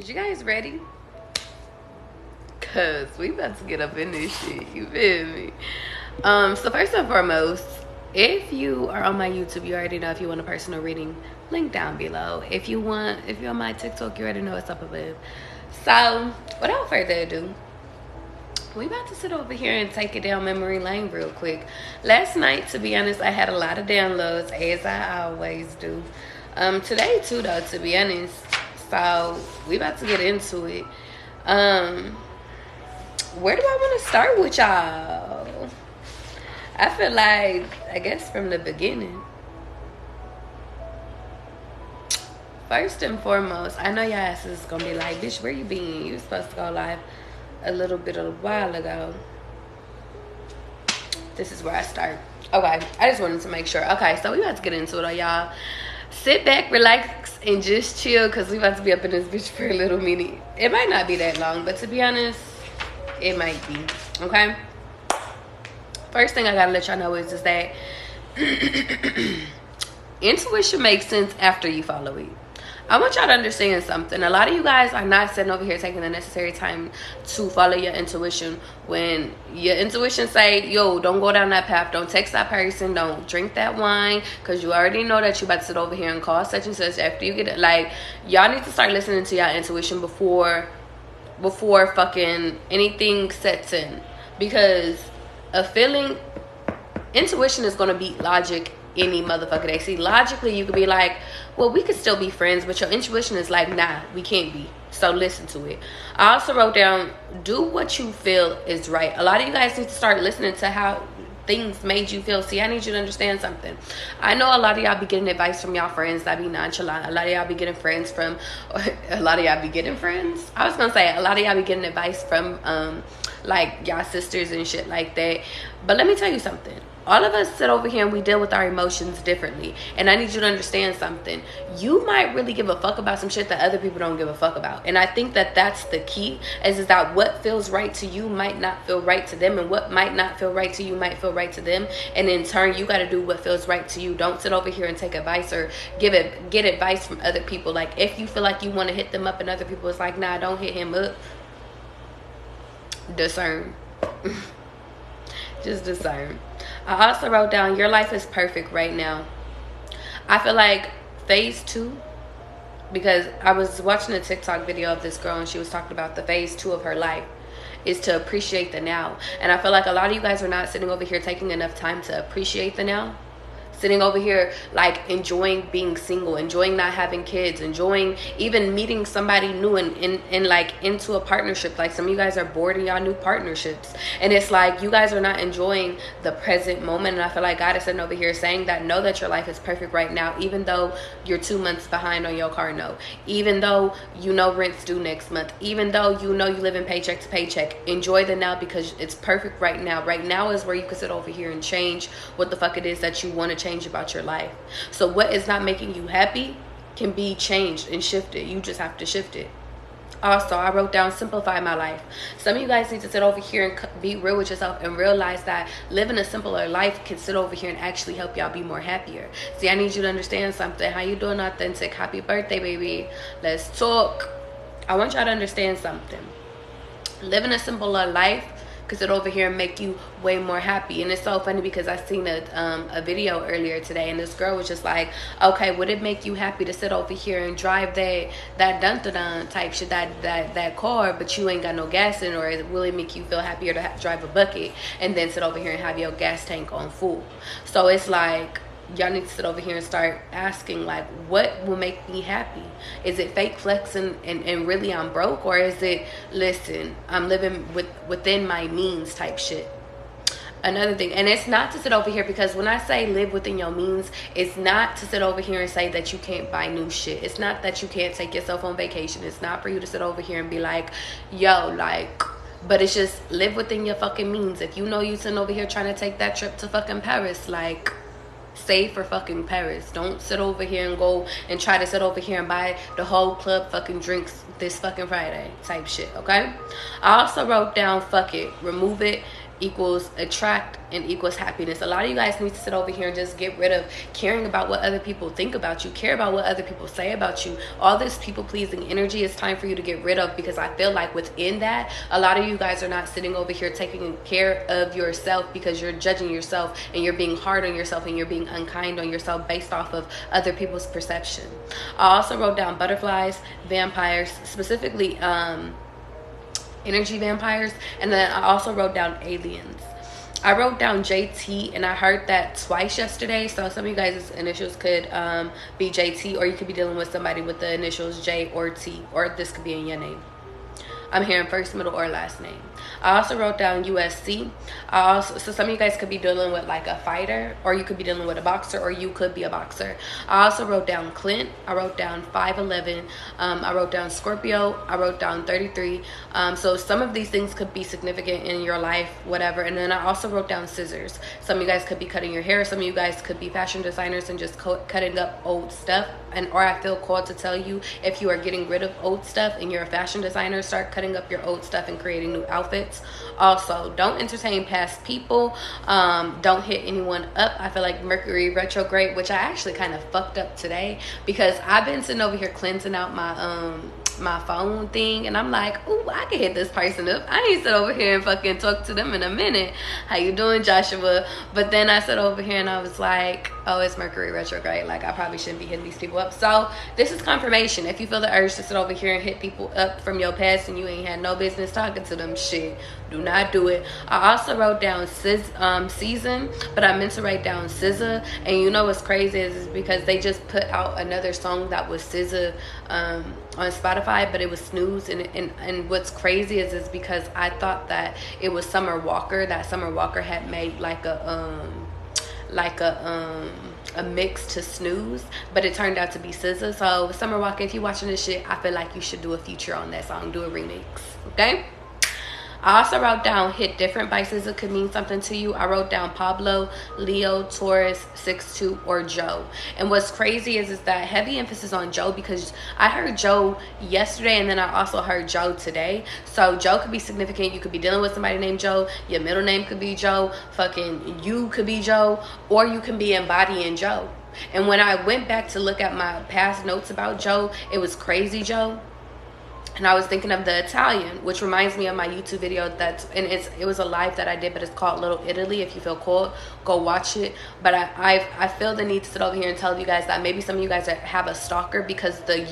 Is you guys ready? Cause we about to get up in this shit. You feel me? So first and foremost, if you are on my YouTube, you already know if you want a personal reading, link down below. If you're on my TikTok, you already know it's up above. So without further ado, we about to sit over here and take it down memory lane real quick. Last night, to be honest, I had a lot of downloads, as I always do. Today too, though, to be honest. So we about to get into it. Where do I want to start with y'all? I feel like, I guess from the beginning. First and foremost, I know y'all asses is gonna be like, bitch, where you been? You was supposed to go live a little bit of a while ago. This is where I start. Okay, I just wanted to make sure. Okay, so we about to get into it, y'all. Sit back, relax, and just chill, because we about to be up in this bitch for a little minute. It might not be that long, but to be honest, it might be. Okay? First thing I gotta let y'all know is that intuition makes sense after you follow it. I want y'all to understand something. A lot of you guys are not sitting over here taking the necessary time to follow your intuition. When your intuition say, yo, don't go down that path, don't text that person, don't drink that wine, because you already know that you about to sit over here and call such and such after you get it. Like, y'all need to start listening to your intuition before fucking anything sets in. Because a feeling, intuition is going to beat logic any motherfucker day. See, logically you could be like, well, we could still be friends, but your intuition is like, nah, we can't be. So listen to it. I also wrote down, do what you feel is right. A lot of you guys need to start listening to how things made you feel. See, I need you to understand something. I know a lot of y'all be getting advice from y'all friends that be nonchalant. A lot of y'all be getting friends from, a lot of y'all be getting friends. I was gonna say, a lot of y'all be getting advice from like y'all sisters and shit like that. But let me tell you something. All of us sit over here and we deal with our emotions differently. And I need you to understand something. You might really give a fuck about some shit that other people don't give a fuck about. And I think that that's the key, is that what feels right to you might not feel right to them. And what might not feel right to you might feel right to them. And in turn, you got to do what feels right to you. Don't sit over here and take advice or get advice from other people. Like, if you feel like you want to hit them up and other people is like, nah, don't hit him up. Discern. Just discern. I also wrote down, your life is perfect right now. I feel like phase 2, because I was watching a TikTok video of this girl and she was talking about the phase 2 of her life is to appreciate the now. And I feel like a lot of you guys are not sitting over here taking enough time to appreciate the now. Sitting over here like enjoying being single, enjoying not having kids, enjoying even meeting somebody new and like into a partnership. Like, some of you guys are bored in y'all new partnerships, and it's like you guys are not enjoying the present moment. And I feel like God is sitting over here saying that, know that your life is perfect right now, even though you're 2 months behind on your car note, even though you know rent's due next month, even though you know you live in paycheck to paycheck. Enjoy the now, because it's perfect right now. Right now is where you can sit over here and change what the fuck it is that you want to change about your life. So what is not making you happy can be changed and shifted. You just have to shift it. Also, I wrote down, simplify my life. Some of you guys need to sit over here and be real with yourself and realize that living a simpler life can sit over here and actually help y'all be more happier. See, I need you to understand something. How you doing, Authentic? Happy birthday, baby. Let's talk. I want y'all to understand something. Living a simpler life could sit over here and make you way more happy. And it's so funny because I seen a video earlier today, and this girl was just like, okay, would it make you happy to sit over here and drive that dun-dun-dun type shit, that car, but you ain't got no gas in, or will it make you feel happier to drive a bucket and then sit over here and have your gas tank on full? So it's like, y'all need to sit over here and start asking, like, what will make me happy? Is it fake flexing and really I'm broke? Or is it, listen, I'm living within my means type shit? Another thing, and it's not to sit over here, because when I say live within your means, it's not to sit over here and say that you can't buy new shit. It's not that you can't take yourself on vacation. It's not for you to sit over here and be like, yo, like, but it's just live within your fucking means. If you know you sitting over here trying to take that trip to fucking Paris, like, save for fucking Paris. Don't sit over here and go and try to sit over here and buy the whole club fucking drinks this fucking Friday type shit, okay? I also wrote down, fuck it, remove it, equals attract and equals happiness. A lot of you guys need to sit over here and just get rid of caring about what other people think about you, care about what other people say about you. All this people pleasing energy is time for you to get rid of, because I feel like within that, a lot of you guys are not sitting over here taking care of yourself, because you're judging yourself and you're being hard on yourself and you're being unkind on yourself based off of other people's perception. I also wrote down butterflies, vampires, specifically energy vampires, and then I also wrote down aliens. I wrote down JT, and I heard that twice yesterday, so some of you guys' initials could be JT, or you could be dealing with somebody with the initials J or T, or this could be in your name. I'm hearing first, middle, or last name. I also wrote down USC. So some of you guys could be dealing with like a fighter, or you could be dealing with a boxer, or you could be a boxer. I also wrote down Clint. I wrote down 5'11". I wrote down Scorpio. I wrote down 33. So some of these things could be significant in your life, whatever. And then I also wrote down scissors. Some of you guys could be cutting your hair. Some of you guys could be fashion designers and just cutting up old stuff. Or I feel called to tell you, if you are getting rid of old stuff and you're a fashion designer, start cutting up your old stuff and creating new outfits. Also, don't entertain past people. Don't hit anyone up. I feel like Mercury retrograde, which I actually kind of fucked up today, because I've been sitting over here cleansing out my phone thing, and I'm like, ooh, I can hit this person up. I need to sit over here and fucking talk to them in a minute. How you doing, Joshua? But then I sat over here and I was like, oh, it's Mercury retrograde. Like, I probably shouldn't be hitting these people up. So this is confirmation. If you feel the urge to sit over here and hit people up from your past and you ain't had no business talking to them, shit, do not do it. I also wrote down season, but I meant to write down SZA. And you know what's crazy is because they just put out another song that was SZA on Spotify, but it was Snooze. And what's crazy is because I thought that it was Summer Walker, that Summer Walker had made like a mix to Snooze, but it turned out to be SZA. So Summer Walker, if you're watching this shit, I feel like you should do a feature on that song, do a remix, okay? I also wrote down hit different by SZA could mean something to you. I wrote down Pablo, Leo, Taurus, 6'2", or Joe. And what's crazy is that heavy emphasis on Joe, because I heard Joe yesterday and then I also heard Joe today. So Joe could be significant. You could be dealing with somebody named Joe. Your middle name could be Joe. Fucking you could be Joe, or you can be embodying Joe. And when I went back to look at my past notes about Joe, it was Crazy Joe. And I was thinking of the Italian, which reminds me of my YouTube video it was a live that I did, but it's called Little Italy. If you feel cold, go watch it. But I feel the need to sit over here and tell you guys that maybe some of you guys have a stalker, because the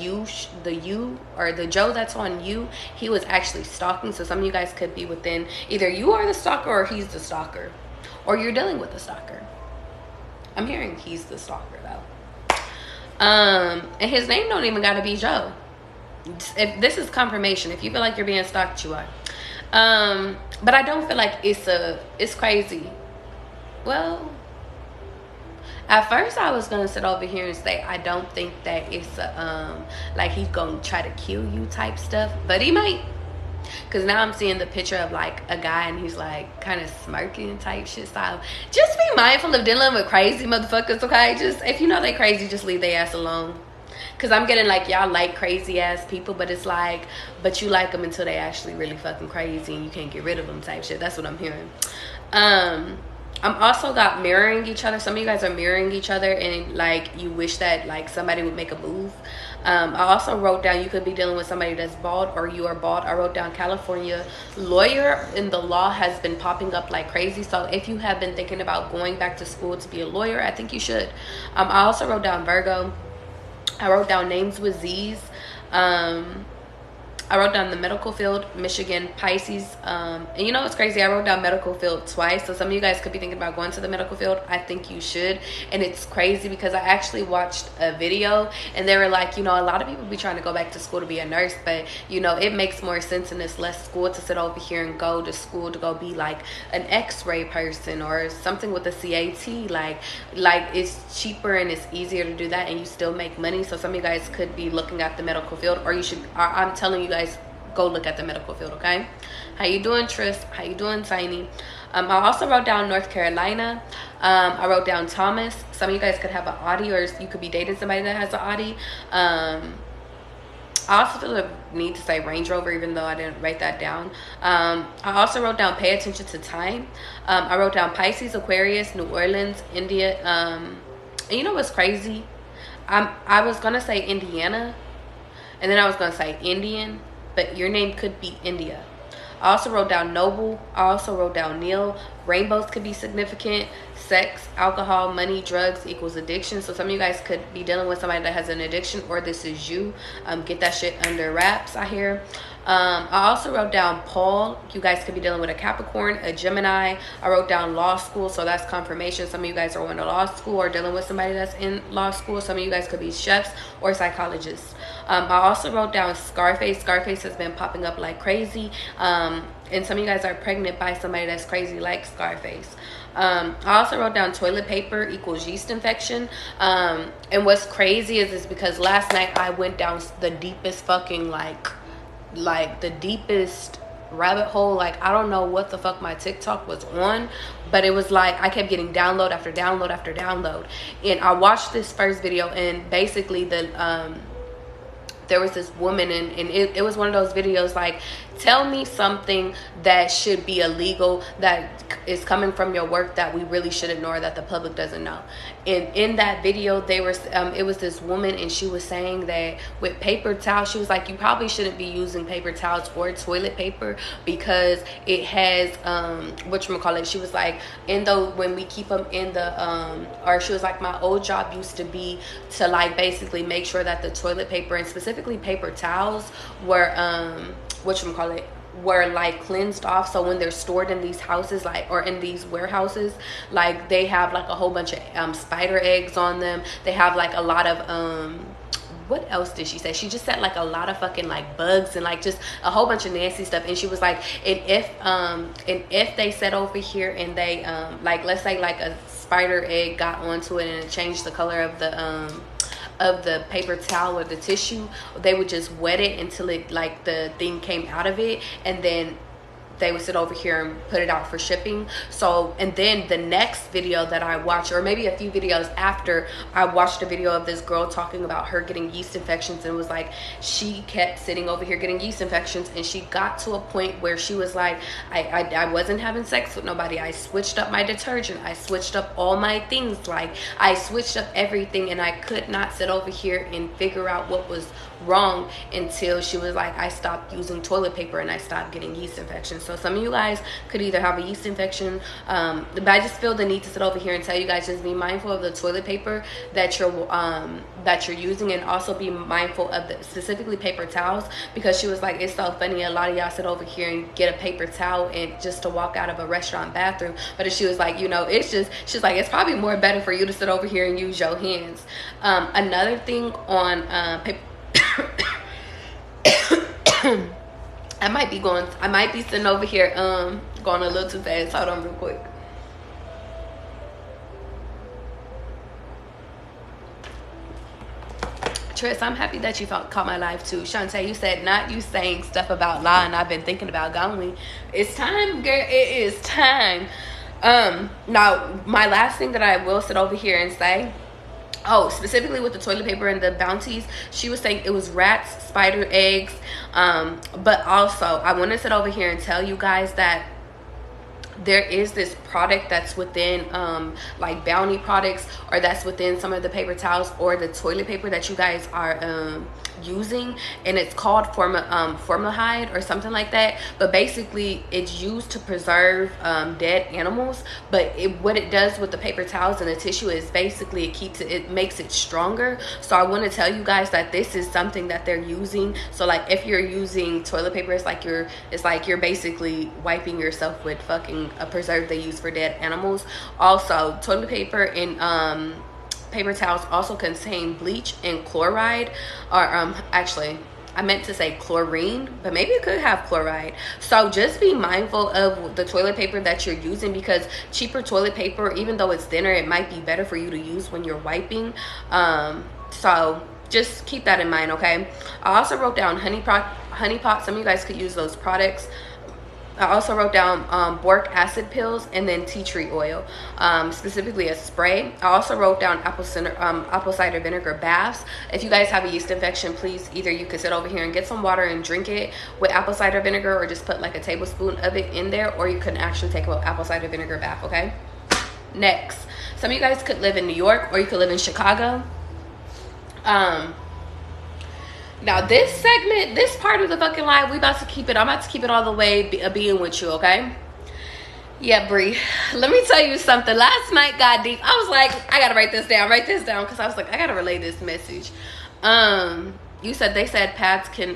Joe that's on you, he was actually stalking. So some of you guys could be within, either you are the stalker or he's the stalker, or you're dealing with a stalker. I'm hearing he's the stalker though. And his name don't even gotta be Joe. If this is confirmation, if you feel like you're being stalked, you are. But I don't feel like it's crazy. Well, at first I was gonna sit over here and say I don't think that it's like he's gonna try to kill you type stuff, but he might. Because now I'm seeing the picture of like a guy and he's like kind of smirking type shit. So just be mindful of dealing with crazy motherfuckers, okay? Just if you know they crazy, just leave their ass alone. Because I'm getting like, y'all like crazy ass people, but it's like, but you like them until they actually really fucking crazy and you can't get rid of them type shit. That's what I'm hearing. I'm also got mirroring each other. Some of you guys are mirroring each other and like you wish that like somebody would make a move. I also wrote down you could be dealing with somebody that's bald, or you are bald. I wrote down California lawyer, and the law has been popping up like crazy. So if you have been thinking about going back to school to be a lawyer, I think you should. I also wrote down Virgo. I wrote down names with Z's. I wrote down the medical field, Michigan, Pisces. And you know what's crazy? I wrote down medical field twice. So some of you guys could be thinking about going to the medical field. I think you should. And it's crazy because I actually watched a video and they were like, you know, a lot of people be trying to go back to school to be a nurse, but you know, it makes more sense and it's less school to sit over here and go to school to go be like an x-ray person or something with a CAT. Like it's cheaper and it's easier to do that and you still make money. So some of you guys could be looking at the medical field, or you should, I'm telling you guys, go look at the medical field, okay? How you doing, Tris? How you doing, Tiny? I also wrote down North Carolina. I wrote down Thomas. Some of you guys could have an Audi, or you could be dating somebody that has an Audi. I also feel the need to say Range Rover, even though I didn't write that down. I also wrote down pay attention to time. I wrote down Pisces, Aquarius, New Orleans, India. And you know what's crazy? I was gonna say Indiana, and then I was gonna say Indian, but your name could be India. I also wrote down Noble. I also wrote down Neil. Rainbows could be significant. Sex, alcohol, money, drugs equals addiction. So some of you guys could be dealing with somebody that has an addiction, or this is you. Get that shit under wraps, I hear. I also wrote down Paul. You guys could be dealing with a Capricorn, a Gemini. I wrote down law school, so that's confirmation. Some of you guys are going to law school or dealing with somebody that's in law school. Some of you guys could be chefs or psychologists. I also wrote down Scarface. Scarface has been popping up like crazy. And some of you guys are pregnant by somebody that's crazy like Scarface. I also wrote down toilet paper equals yeast infection. And what's crazy is because last night I went down the deepest fucking like the deepest rabbit hole. Like, I don't know what the fuck my TikTok was on, but it was like I kept getting download after download after download. And I watched this first video, and basically there was this woman, and it was one of those videos like, tell me something that should be illegal that is coming from your work that we really should ignore, that the public doesn't know. And in that video, they were it was this woman, and she was saying that with paper towels, she was like, you probably shouldn't be using paper towels or toilet paper because it has whatchamacallit. She was like, when we keep them in the or she was like, my old job used to be to like basically make sure that the toilet paper and specifically paper towels were whatchamacallit, were like cleansed off. So when they're stored in these houses, like, or in these warehouses, like they have like a whole bunch of spider eggs on them. They have like a lot of what else did she say? She just said like a lot of fucking like bugs and like just a whole bunch of nasty stuff. And she was like, and if they sit over here and they like, let's say like a spider egg got onto it and it changed the color of the paper towel or the tissue, they would just wet it until it like the thing came out of it, and then they would sit over here and put it out for shipping. So, and then the next video that I watched, or maybe a few videos after, I watched a video of this girl talking about her getting yeast infections, and it was like she kept sitting over here getting yeast infections, and she got to a point where she was like, I wasn't having sex with nobody. I switched up my detergent. I switched up all my things. Like, I switched up everything, and I could not sit over here and figure out what was wrong until she was like, I stopped using toilet paper and I stopped getting yeast infections. So some of you guys could either have a yeast infection, but I just feel the need to sit over here and tell you guys, just be mindful of the toilet paper that you're using, and also be mindful of the specifically paper towels, because she was like, it's so funny, a lot of y'all sit over here and get a paper towel and just to walk out of a restaurant bathroom. But she was like, you know, it's just, she's like, it's probably more better for you to sit over here and use your hands. Another thing on paper I might be sitting over here going a little too fast. Hold on real quick. Tris, I'm happy that you caught my live too. Shantae, you said not you saying stuff about law, and I've been thinking about going. It's time, girl. It is time. Now, my last thing that I will sit over here and say, oh, specifically with the toilet paper and the bounties, she was saying it was rats, spider eggs, but also I want to sit over here and tell you guys that there is this product that's within like Bounty products, or that's within some of the paper towels or the toilet paper that you guys are using, and it's called formaldehyde or something like that. But basically it's used to preserve dead animals, but what it does with the paper towels and the tissue is basically it makes it stronger. So I want to tell you guys that this is something that they're using. So like if you're using toilet paper, it's like you're basically wiping yourself with fucking a preserve they use for dead animals. Also, toilet paper and paper towels also contain bleach and chloride, or actually I meant to say chlorine, but maybe it could have chloride. So just be mindful of the toilet paper that you're using, because cheaper toilet paper, even though it's thinner, it might be better for you to use when you're wiping. So just keep that in mind, okay? I also wrote down honey pot. Some of you guys could use those products. I also wrote down boric acid pills and then tea tree oil, specifically a spray. I also wrote down apple cider vinegar baths. If you guys have a yeast infection, please either you could sit over here and get some water and drink it with apple cider vinegar, or just put like a tablespoon of it in there, or you can actually take an apple cider vinegar bath, okay? Next, some of you guys could live in New York, or you could live in Chicago. Now this segment, this part of the fucking live, I'm about to keep it all the way being with you, okay? Yeah, Bree, let me tell you something. Last night got deep. I was like, I gotta write this down, because I was like, I gotta relay this message. They said pads can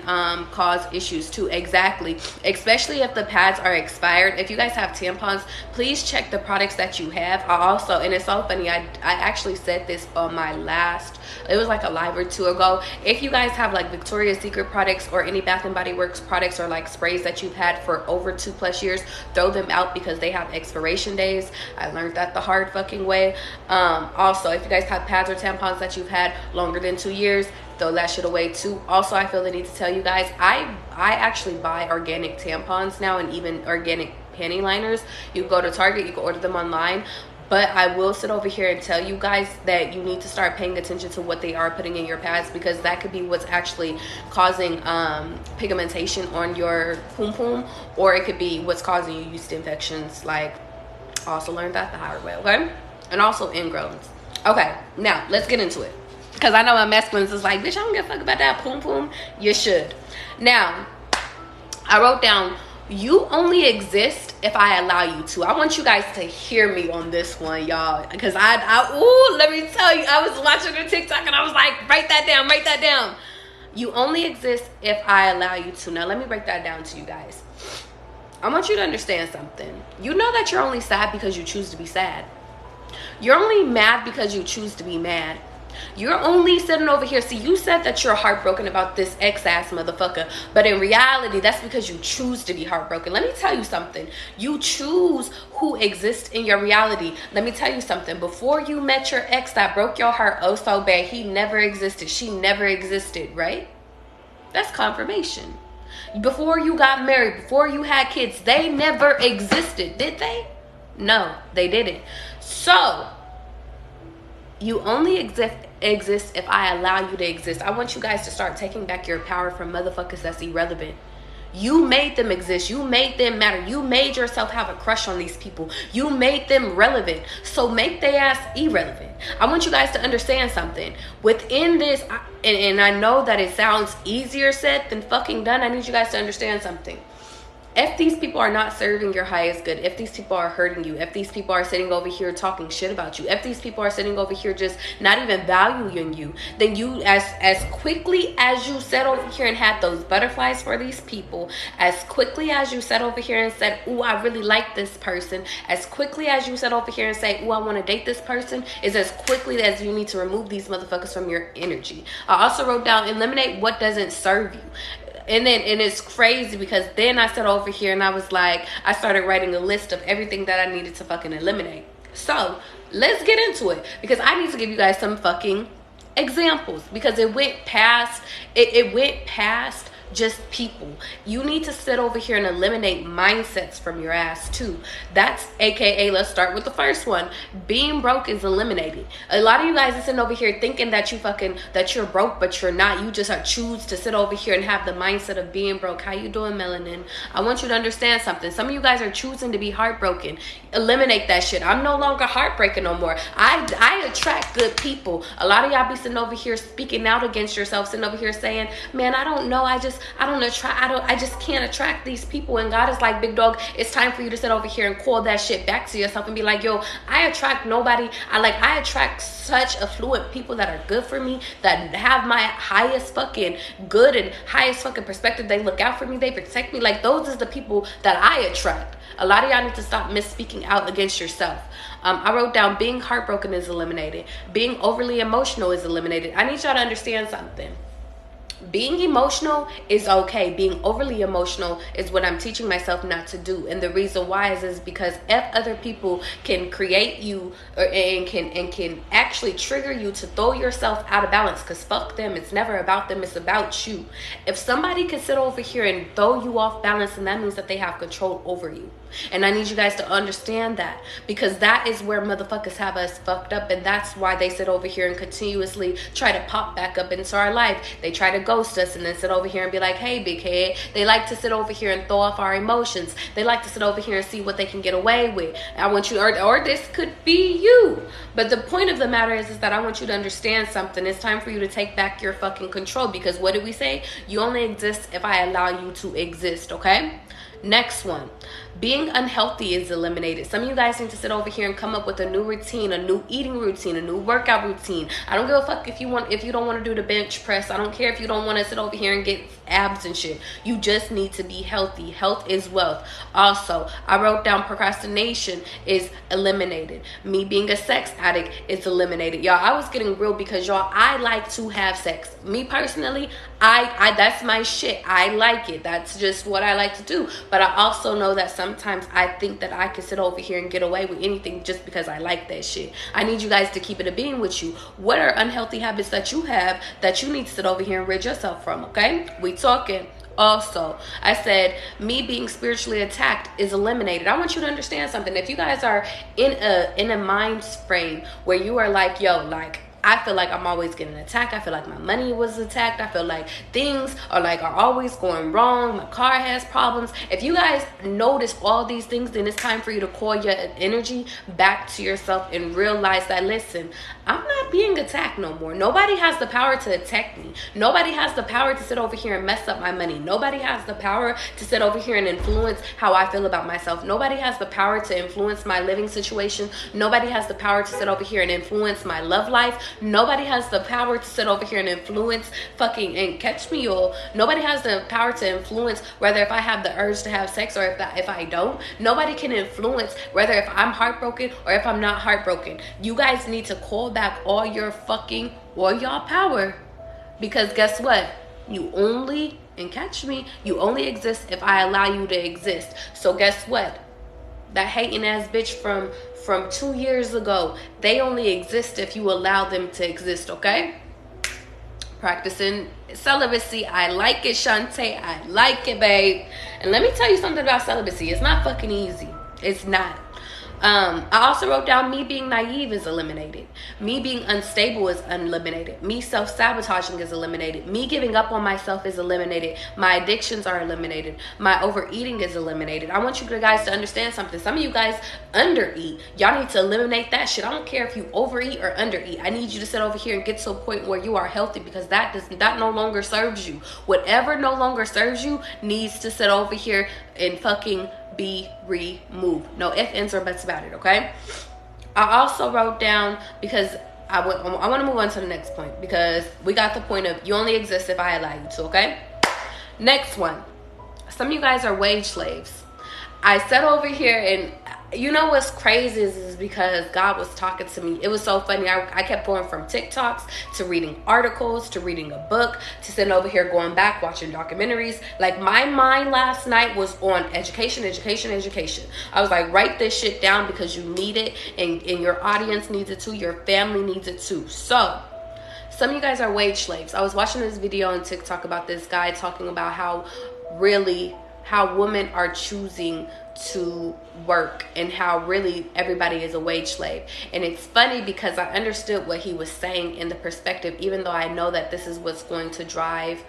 cause issues too. Exactly, especially if the pads are expired. If you guys have tampons, please check the products that you have. I also, and it's so funny, I actually said this on my last, it was like a live or two ago. If you guys have like Victoria's Secret products or any Bath and Body Works products, or like sprays that you've had for over 2+ years, throw them out because they have expiration days. I learned that the hard fucking way. Also, if you guys have pads or tampons that you've had longer than 2 years, throw that shit away too. Also, I feel the need to tell you guys, I actually buy organic tampons now, and even organic panty liners. You can go to Target, you can order them online. But I will sit over here and tell you guys that you need to start paying attention to what they are putting in your pads, because that could be what's actually causing pigmentation on your poom poom, or it could be what's causing you yeast infections. Like, also learned that the hard way, okay? And also ingrowns. Okay, now let's get into it. Because I know my masculines is like, bitch, I don't give a fuck about that poom poom. You should. Now, I wrote down, you only exist if I allow you to. I want you guys to hear me on this one, y'all. Because let me tell you, I was watching the TikTok and I was like, write that down. You only exist if I allow you to. Now, let me break that down to you guys. I want you to understand something. You know that you're only sad because you choose to be sad. You're only mad because you choose to be mad. You're only sitting over here. See, you said that you're heartbroken about this ex-ass motherfucker, but in reality, that's because you choose to be heartbroken. Let me tell you something. You choose who exists in your reality. Let me tell you something. Before you met your ex that broke your heart oh so bad, he never existed. She never existed, right? That's confirmation. Before you got married, before you had kids, they never existed, did they? No, they didn't. So, you only exist if I allow you to exist. I want you guys to start taking back your power from motherfuckers that's irrelevant. You made them exist. You made them matter. You made yourself have a crush on these people. You made them relevant. So make their ass irrelevant. I want you guys to understand something. Within this, and I know that it sounds easier said than fucking done. I need you guys to understand something. If these people are not serving your highest good, if these people are hurting you, if these people are sitting over here talking shit about you, if these people are sitting over here just not even valuing you, then you, as quickly as you sat over here and had those butterflies for these people, as quickly as you sat over here and said, ooh, I really like this person, as quickly as you sat over here and say, ooh, I want to date this person, is as quickly as you need to remove these motherfuckers from your energy. I also wrote down, eliminate what doesn't serve you. And it's crazy because then I sat over here and I was like, I started writing a list of everything that I needed to fucking eliminate. So let's get into it, because I need to give you guys some fucking examples, because it went past just people. You need to sit over here and eliminate mindsets from your ass too. That's AKA, let's start with the first one. Being broke is eliminated. A lot of you guys are sitting over here thinking that you're broke, but you're not. You just choose to sit over here and have the mindset of being broke. How you doing, Melanin? I want you to understand something. Some of you guys are choosing to be heartbroken. Eliminate that shit. I'm no longer heartbreaking no more. I attract good people. A lot of y'all be sitting over here speaking out against yourself, sitting over here saying, man, I don't know, I just can't attract these people. And God is like, big dog, it's time for you to sit over here and call that shit back to yourself and be like, yo, I attract nobody. I attract such affluent people that are good for me, that have my highest fucking good and highest fucking perspective. They look out for me, they protect me. Like, those is the people that I attract. A lot of y'all need to stop misspeaking out against yourself. I wrote down, being heartbroken is eliminated. Being overly emotional is eliminated. I need y'all to understand something. Being emotional is okay. Being overly emotional is what I'm teaching myself not to do. And the reason why is because if other people can create you and can actually trigger you to throw yourself out of balance, because fuck them, it's never about them, it's about you. If somebody can sit over here and throw you off balance, and that means that they have control over you. And I need you guys to understand that, because that is where motherfuckers have us fucked up, and that's why they sit over here and continuously try to pop back up into our life. They try to ghost us and then sit over here and be like, hey, big head. They like to sit over here and throw off our emotions. They like to sit over here and see what they can get away with. I want you, or this could be you. But the point of the matter is that I want you to understand something. It's time for you to take back your fucking control, because what did we say? You only exist if I allow you to exist, okay? Next one, being unhealthy is eliminated. Some of you guys need to sit over here and come up with a new routine, a new eating routine, a new workout routine. I don't give a fuck if you don't want to do the bench press. I don't care if you don't want to sit over here and get abs and shit. You just need to be healthy. Health is wealth. Also, I wrote down procrastination is eliminated. Me being a sex addict is eliminated. Y'all, I was getting real because y'all, I like to have sex. Me personally, I that's my shit. I like it. That's just what I like to do. But I also know that sometimes I think that I can sit over here and get away with anything just because I like that shit. I need you guys to keep it a being with you. What are unhealthy habits that you have that you need to sit over here and rid yourself from, okay? We talking. Also, I said me being spiritually attacked is eliminated. I want you to understand something. If you guys are in a mind frame where you are like, yo, like, I feel like I'm always getting attacked. I feel like my money was attacked. I feel like things are always going wrong. My car has problems. If you guys notice all these things, then it's time for you to call your energy back to yourself and realize that, listen, I'm not being attacked no more. Nobody has the power to attack me. Nobody has the power to sit over here and mess up my money. Nobody has the power to sit over here and influence how I feel about myself. Nobody has the power to influence my living situation. Nobody has the power to sit over here and influence my love life. Nobody has the power to sit over here and influence and catch me, y'all. Nobody has the power to influence whether if I have the urge to have sex or if I don't. Nobody can influence whether if I'm heartbroken or if I'm not heartbroken. You guys need to call back all your y'all power, because guess what? You only exist if I allow you to exist. So guess what? That hating ass bitch from 2 years ago, they only exist if you allow them to exist, okay? Practicing celibacy. I like it, Shantae. I like it, babe. And let me tell you something about celibacy. It's not fucking easy. It's not. I also wrote down me being naive is eliminated. Me being unstable is eliminated. Me self-sabotaging is eliminated. Me giving up on myself is eliminated. My addictions are eliminated. My overeating is eliminated. I want you guys to understand something. Some of you guys undereat. Y'all need to eliminate that shit. I don't care if you overeat or undereat. I need you to sit over here and get to a point where you are healthy, because that no longer serves you. Whatever no longer serves you needs to sit over here and fucking be removed. No ifs, ands, or buts about it, okay? I also wrote down, because I want to move on to the next point, because we got the point of you only exist if I allow you to, okay? Next one. Some of you guys are wage slaves. I sat over here, and you know what's crazy is because God was talking to me. It was so funny. I kept going from TikToks to reading articles to reading a book to sitting over here going back watching documentaries. Like, my mind last night was on education. I was like, write this shit down, because you need it, and your audience needs it too. Your family needs it too. So some of you guys are wage slaves. I was watching this video on TikTok about this guy talking about how women are choosing to work and how really everybody is a wage slave. And it's funny because I understood what he was saying in the perspective, even though I know that this is what's going to drive.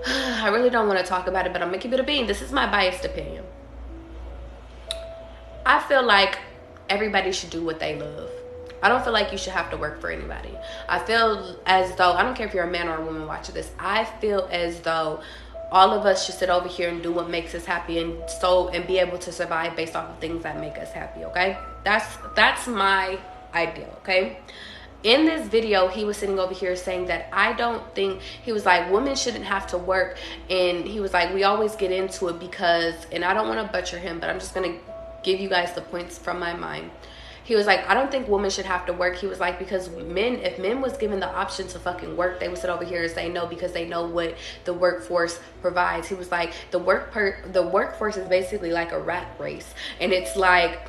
I really don't want to talk about it, but I'm gonna keep it a bean. This is my biased opinion. I feel like everybody should do what they love. I don't feel like you should have to work for anybody. I feel as though, I don't care if you're a man or a woman watching this, I feel as though all of us should sit over here and do what makes us happy, and be able to survive based off of things that make us happy, okay? That's my ideal, okay? In this video, he was sitting over here saying that he was like, women shouldn't have to work, and he was like, we always get into it because, and I don't want to butcher him, but I'm just going to give you guys the points from my mind. He was like, I don't think women should have to work. He was like, because if men was given the option to fucking work, they would sit over here and say no, because they know what the workforce provides. He was like, the workforce is basically like a rat race. And it's like,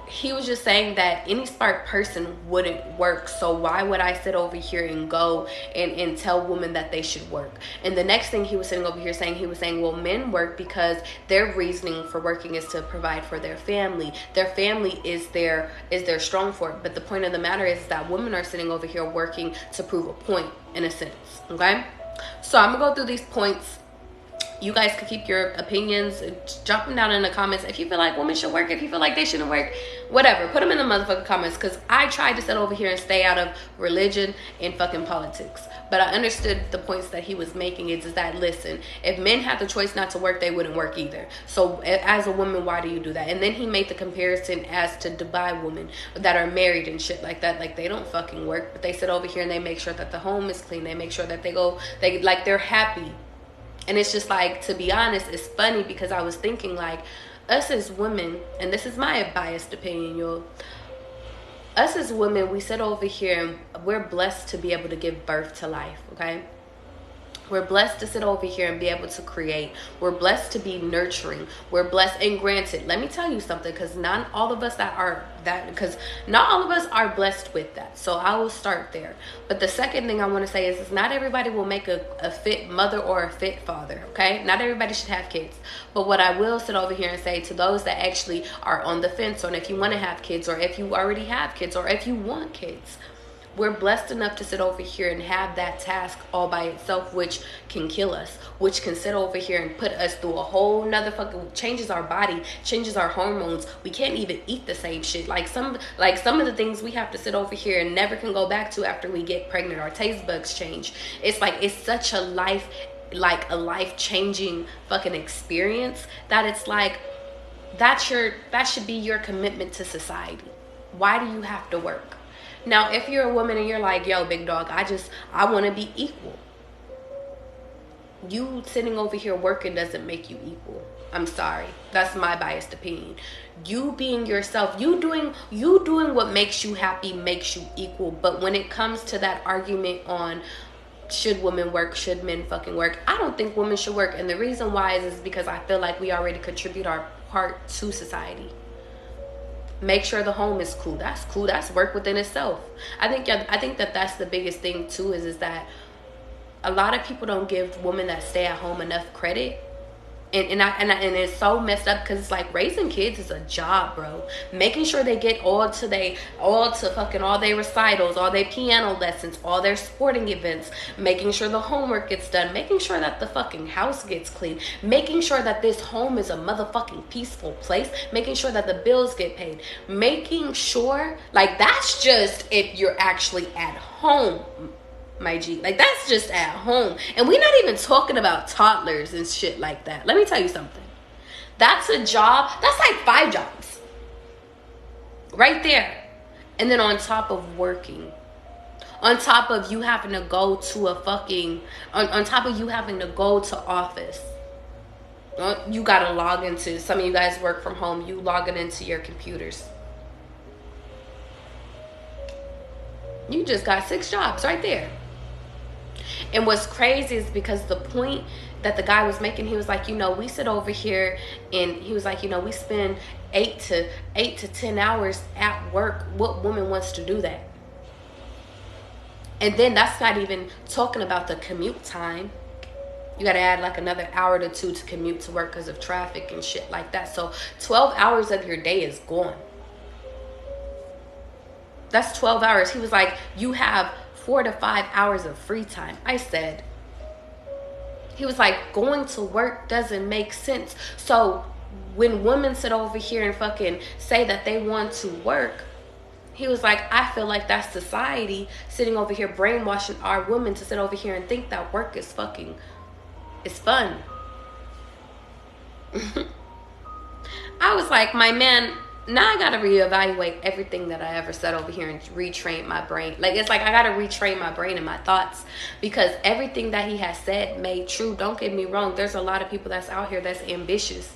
he was just saying that any smart person wouldn't work. So why would I sit over here and go and tell women that they should work? And the next thing he was sitting over here saying, he was saying, well, men work because their reasoning for working is to provide for their family. Their family is their strong fork. But the point of the matter is that women are sitting over here working to prove a point, in a sense. Okay? So I'm gonna go through these points. You guys can keep your opinions, drop them down in the comments. If you feel like women should work, if you feel like they shouldn't work, whatever, put them in the motherfucking comments, because I tried to sit over here and stay out of religion and fucking politics. But I understood the points that he was making is that, listen, if men had the choice not to work, they wouldn't work either. So as a woman, why do you do that? And then he made the comparison as to Dubai women that are married and shit like that. Like, they don't fucking work, but they sit over here and they make sure that the home is clean. They make sure that they're happy. And it's just like, to be honest, it's funny because I was thinking like, us as women, and this is my biased opinion, y'all. Us as women, we sit over here and we're blessed to be able to give birth to life, okay? We're blessed to sit over here and be able to create. We're blessed to be nurturing. We're blessed, and granted, let me tell you something, because not all of us are blessed with that. So I will start there. But the second thing I want to say is not everybody will make a fit mother or a fit father, okay? Not everybody should have kids. But what I will sit over here and say to those that actually are on the fence on if you want to have kids, or if you already have kids, or if you want kids, we're blessed enough to sit over here and have that task all by itself, which can kill us, which can sit over here and put us through a whole nother fucking, changes our body, changes our hormones. We can't even eat the same shit. Like some of the things we have to sit over here and never can go back to after we get pregnant. Our taste buds change. It's like, it's such a life-changing fucking experience that it's like, that should be your commitment to society. Why do you have to work? Now, if you're a woman and you're like, yo, big dog, I want to be equal. You sitting over here working doesn't make you equal. I'm sorry. That's my biased opinion. You being yourself, you doing what makes you happy makes you equal. But when it comes to that argument on should women work, should men fucking work, I don't think women should work. And the reason why is because I feel like we already contribute our part to society. Make sure the home is cool. That's cool. That's work within itself. I think that that's the biggest thing too, is that a lot of people don't give women that stay at home enough credit. And it's so messed up, because it's like, raising kids is a job, bro. Making sure they get all to their recitals, all their piano lessons, all their sporting events, making sure the homework gets done, making sure that the fucking house gets clean, making sure that this home is a motherfucking peaceful place, making sure that the bills get paid, making sure, like, that's just if you're actually at home, my G. Like, that's just at home. And we're not even talking about toddlers and shit like that. Let me tell you something. That's a job. That's like 5 jobs right there. And then on top of working, on top of you having to go to on top of you having to go to office, you gotta log into, some of you guys work from home, you logging into your computers. You just got 6 jobs right there. And what's crazy is because the point that the guy was making, he was like, we sit over here, and he was like, we spend 8 to 10 hours at work. What woman wants to do that? And then that's not even talking about the commute time. You got to add like another hour to 2 to commute to work because of traffic and shit like that. So 12 hours of your day is gone. That's 12 hours. He was like, you have 4 to 5 hours of free time. I said, he was like, going to work doesn't make sense. So when women sit over here and fucking say that they want to work, he was like, I feel like that's society sitting over here brainwashing our women to sit over here and think that work is fun. I was like, my man, now I gotta reevaluate everything that I ever said over here and retrain my brain. Like, it's like I gotta retrain my brain and my thoughts, because everything that he has said made true. Don't get me wrong, there's a lot of people that's out here that's ambitious.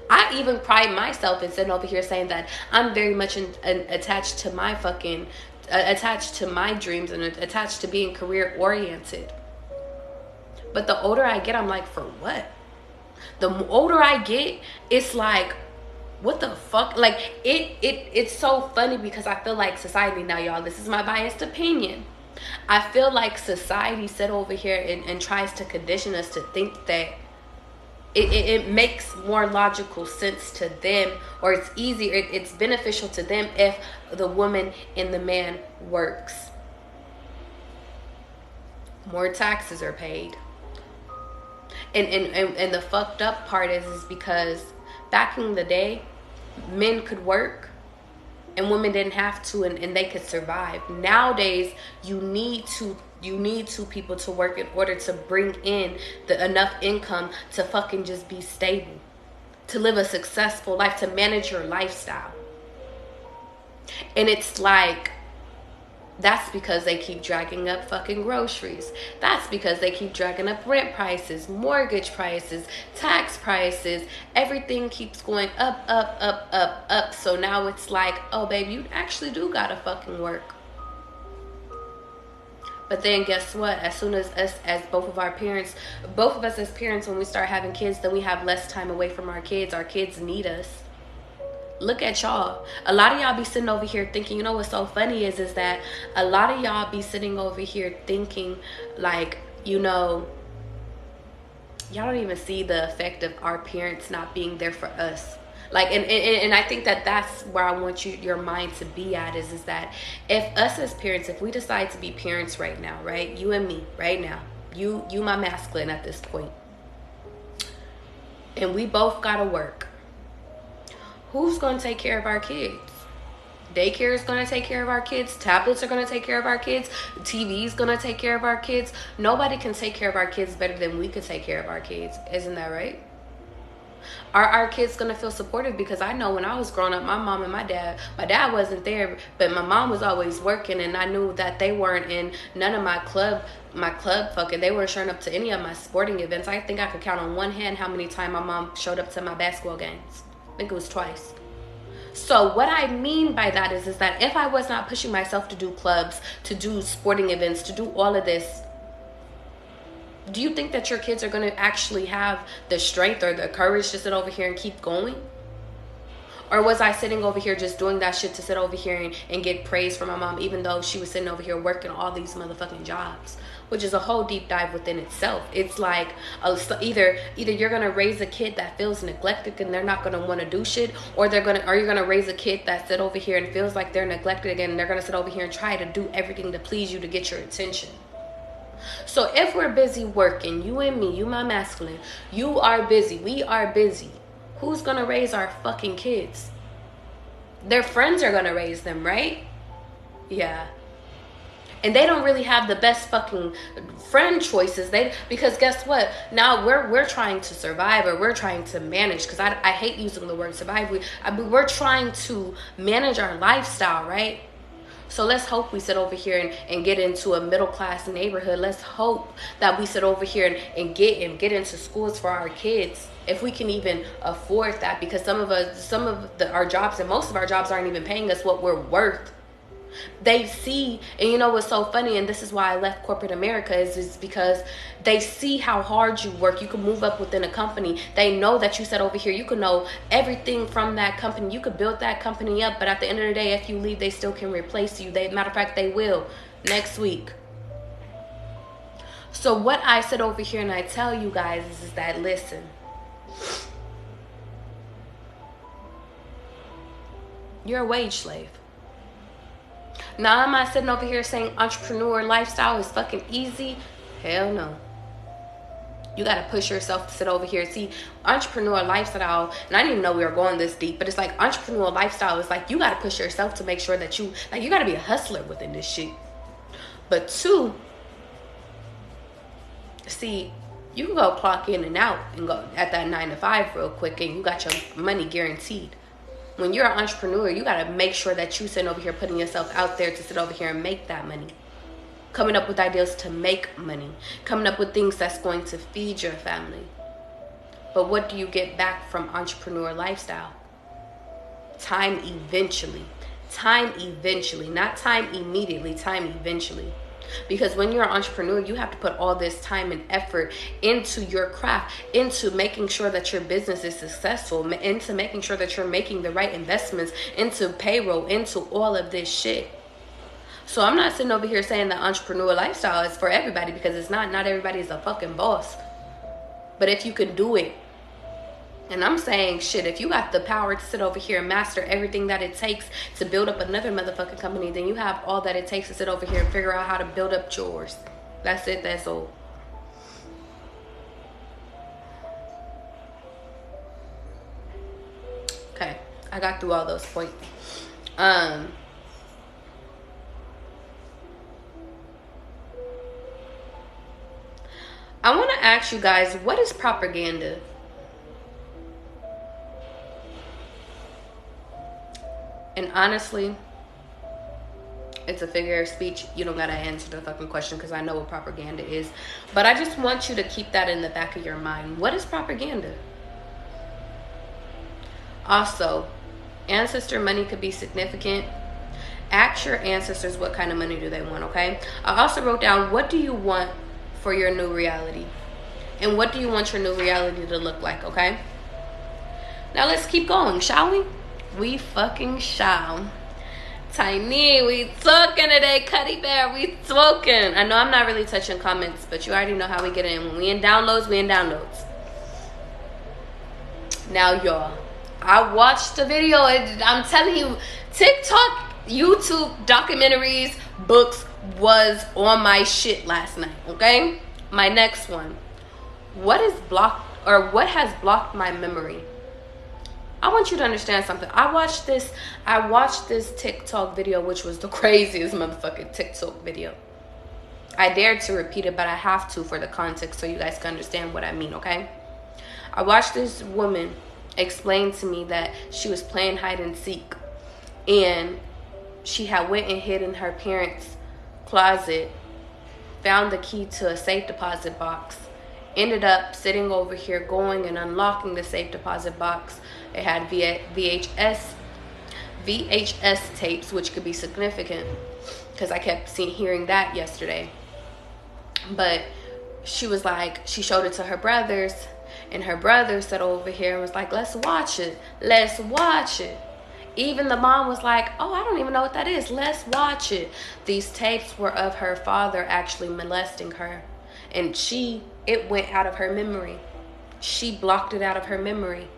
I even pride myself in sitting over here saying that I'm very much attached to my fucking, attached to my dreams and attached to being career oriented. But the older I get, I'm like, for what? The older I get, it's like, what the fuck? Like, it's so funny because I feel like society, now y'all, this is my biased opinion, I feel like society sit over here and tries to condition us to think that it makes more logical sense to them, or it's easier, it's beneficial to them if the woman and the man works. More taxes are paid. And the fucked up part is because back in the day, men could work and women didn't have to, and they could survive. Nowadays, you need two people to work in order to bring in enough income to fucking just be stable, to live a successful life, to manage your lifestyle. And it's like, that's because they keep dragging up fucking groceries. That's because they keep dragging up rent prices, mortgage prices, tax prices. Everything keeps going up, up, up, up, up. So now it's like, oh, babe, you actually do gotta fucking work. But then guess what? As soon as us, as both of us as parents, when we start having kids, then we have less time away from our kids. Our kids need us. Look at y'all. A lot of y'all be sitting over here thinking, you know what's so funny is that a lot of y'all be sitting over here thinking like, you know, y'all don't even see the effect of our parents not being there for us. Like, and I think that that's where I want your mind to be at is that if us as parents, if we decide to be parents right now, right? You and me right now, you my masculine at this point, and we both gotta work. Who's going to take care of our kids? Daycare is going to take care of our kids. Tablets are going to take care of our kids. TV is going to take care of our kids. Nobody can take care of our kids better than we could take care of our kids. Isn't that right? Are our kids going to feel supported? Because I know when I was growing up, my mom and my dad wasn't there, but my mom was always working, and I knew that they weren't in none of my club fucking, they weren't showing up to any of my sporting events. I think I could count on one hand how many times my mom showed up to my basketball games. I think it was twice. So what I mean by that is that if I was not pushing myself to do clubs, to do sporting events, to do all of this, do you think that your kids are going to actually have the strength or the courage to sit over here and keep going? Or was I sitting over here just doing that shit to sit over here and get praise from my mom, even though she was sitting over here working all these motherfucking jobs, which is a whole deep dive within itself. It's like either you're gonna raise a kid that feels neglected and they're not gonna want to do shit, or you're gonna raise a kid that sit over here and feels like they're neglected again, and they're gonna sit over here and try to do everything to please you to get your attention. So if we're busy working, you and me, you my masculine, you are busy, we are busy. Who's gonna raise our fucking kids? Their friends are gonna raise them, right? Yeah. And they don't really have the best fucking friend choices. Because guess what? Now we're trying to survive, or we're trying to manage, because I hate using the word survive. We're trying to manage our lifestyle, right? So let's hope we sit over here and get into a middle class neighborhood. Let's hope that we sit over here and get into schools for our kids, if we can even afford that, because some of our jobs, and most of our jobs, aren't even paying us what we're worth. They see, and you know what's so funny, and this is why I left corporate America, is because they see how hard you work. You can move up within a company. They know that you said over here, you can know everything from that company. You could build that company up, but at the end of the day, if you leave, they still can replace you. Matter of fact, they will next week. So what I said over here and I tell you guys is that, listen, you're a wage slave. Now, am I sitting over here saying entrepreneur lifestyle is fucking easy? Hell no. You got to push yourself to sit over here. See, entrepreneur lifestyle, and I didn't even know we were going this deep, but it's like entrepreneur lifestyle is like you got to push yourself to make sure that you got to be a hustler within this shit. But two, see, you can go clock in and out and go at that 9 to 5 real quick, and you got your money guaranteed. When you're an entrepreneur, you got to make sure that you sitting over here putting yourself out there to sit over here and make that money. Coming up with ideas to make money. Coming up with things that's going to feed your family. But what do you get back from entrepreneur lifestyle? Time eventually. Time eventually. Not time immediately, time eventually. Because when you're an entrepreneur, you have to put all this time and effort into your craft, into making sure that your business is successful, into making sure that you're making the right investments, into payroll, into all of this shit. So I'm not sitting over here saying that entrepreneur lifestyle is for everybody, because it's not. Not everybody is a fucking boss. But if you can do it, and I'm saying, shit, if you got the power to sit over here and master everything that it takes to build up another motherfucking company, then you have all that it takes to sit over here and figure out how to build up yours. That's it. That's all. Okay. I got through all those points. I want to ask you guys, what is propaganda? And honestly, it's a figure of speech. You don't gotta answer the fucking question, because I know what propaganda is. But I just want you to keep that in the back of your mind. What is propaganda? Also, ancestor money could be significant. Ask your ancestors what kind of money do they want, okay? I also wrote down, what do you want for your new reality? And what do you want your new reality to look like, okay? Now let's keep going, shall we? We fucking shall. Tiny, we talking today, Cuddy Bear, we talking. I know I'm not really touching comments, but you already know how we get in. When we in downloads, we in downloads. Now, y'all, I watched the video. I'm telling you, TikTok, YouTube, documentaries, books was on my shit last night, okay? My next one. What is blocked, or what has blocked my memory? I want you to understand something. I watched this TikTok video, which was the craziest motherfucking TikTok video. I dared to repeat it, but I have to for the context so you guys can understand what I mean, okay? I watched this woman explain to me that she was playing hide and seek, and she had went and hid in her parents' closet, found the key to a safe deposit box, ended up sitting over here going and unlocking the safe deposit box. It had VHS tapes, which could be significant because I kept hearing that yesterday. But she was like, she showed it to her brothers, and her brothers sat over here and was like, let's watch it. Let's watch it. Even the mom was like, oh, I don't even know what that is. Let's watch it. These tapes were of her father actually molesting her. And it went out of her memory. She blocked it out of her memory.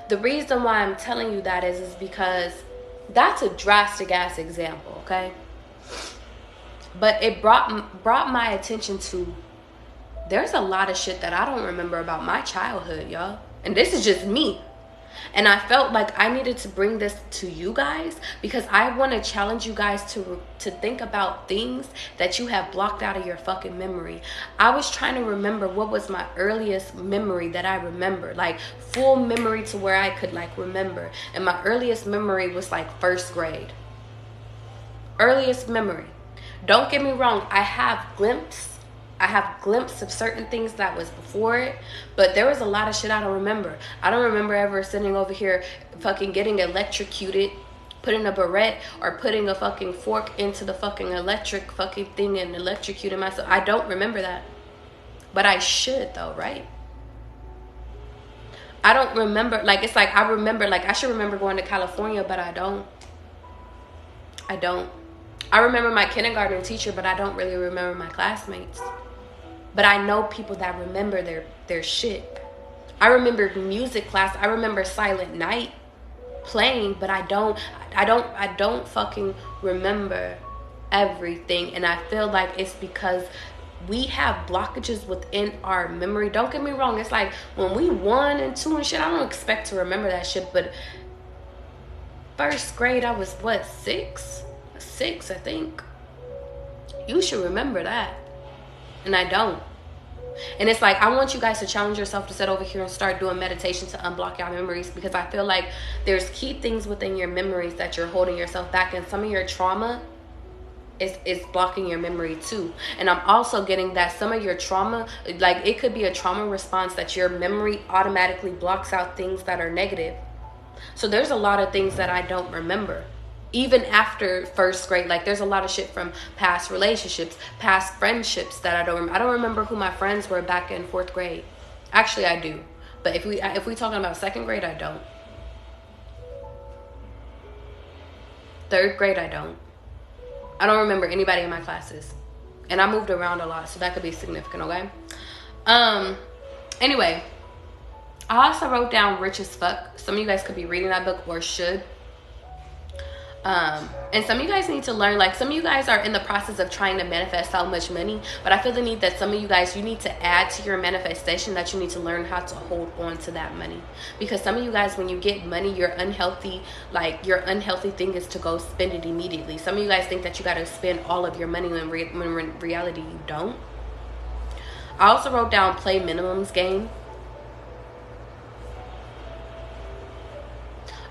The reason why I'm telling you that is because that's a drastic ass example, okay? But it brought my attention to, there's a lot of shit that I don't remember about my childhood, y'all. And this is just me. And I felt like I needed to bring this to you guys because I want to challenge you guys to think about things that you have blocked out of your fucking memory. I was trying to remember what was my earliest memory that I remember, like full memory to where I could like remember. And my earliest memory was like first grade. Earliest memory. Don't get me wrong, I have glimpses of certain things that was before it, but there was a lot of shit I don't remember. I don't remember ever sitting over here fucking getting electrocuted, putting a barrette or putting a fucking fork into the fucking electric fucking thing and electrocuting myself. I don't remember that. But I should though, right? I don't remember, like it's like I remember, like I should remember going to California, but I don't. I remember my kindergarten teacher, but I don't really remember my classmates. But I know people that remember their shit. I remember music class. I remember Silent Night playing, but I don't fucking remember everything. And I feel like it's because we have blockages within our memory. Don't get me wrong. It's like when we 1 and 2 and shit, I don't expect to remember that shit. But first grade, I was what, 6, I think. You should remember that. And I don't. And it's like, I want you guys to challenge yourself to sit over here and start doing meditation to unblock your memories, because I feel like there's key things within your memories that you're holding yourself back, and some of your trauma is blocking your memory too. And I'm also getting that some of your trauma, like it could be a trauma response that your memory automatically blocks out things that are negative. So there's a lot of things that I don't remember. Even after first grade, like there's a lot of shit from past relationships, past friendships that I don't remember. I don't remember who my friends were back in 4th grade. Actually, I do. But if we talking about 2nd grade, I don't. 3rd grade, I don't. I don't remember anybody in my classes. And I moved around a lot, so that could be significant, okay? Anyway, I also wrote down Rich as Fuck. Some of you guys could be reading that book or should. And some of you guys need to learn, like some of you guys are in the process of trying to manifest so much money, but I feel the need that some of you guys, you need to add to your manifestation that you need to learn how to hold on to that money. Because some of you guys, when you get money, your unhealthy thing is to go spend it immediately. Some of you guys think that you got to spend all of your money when in reality you don't. I also wrote down play minimums game.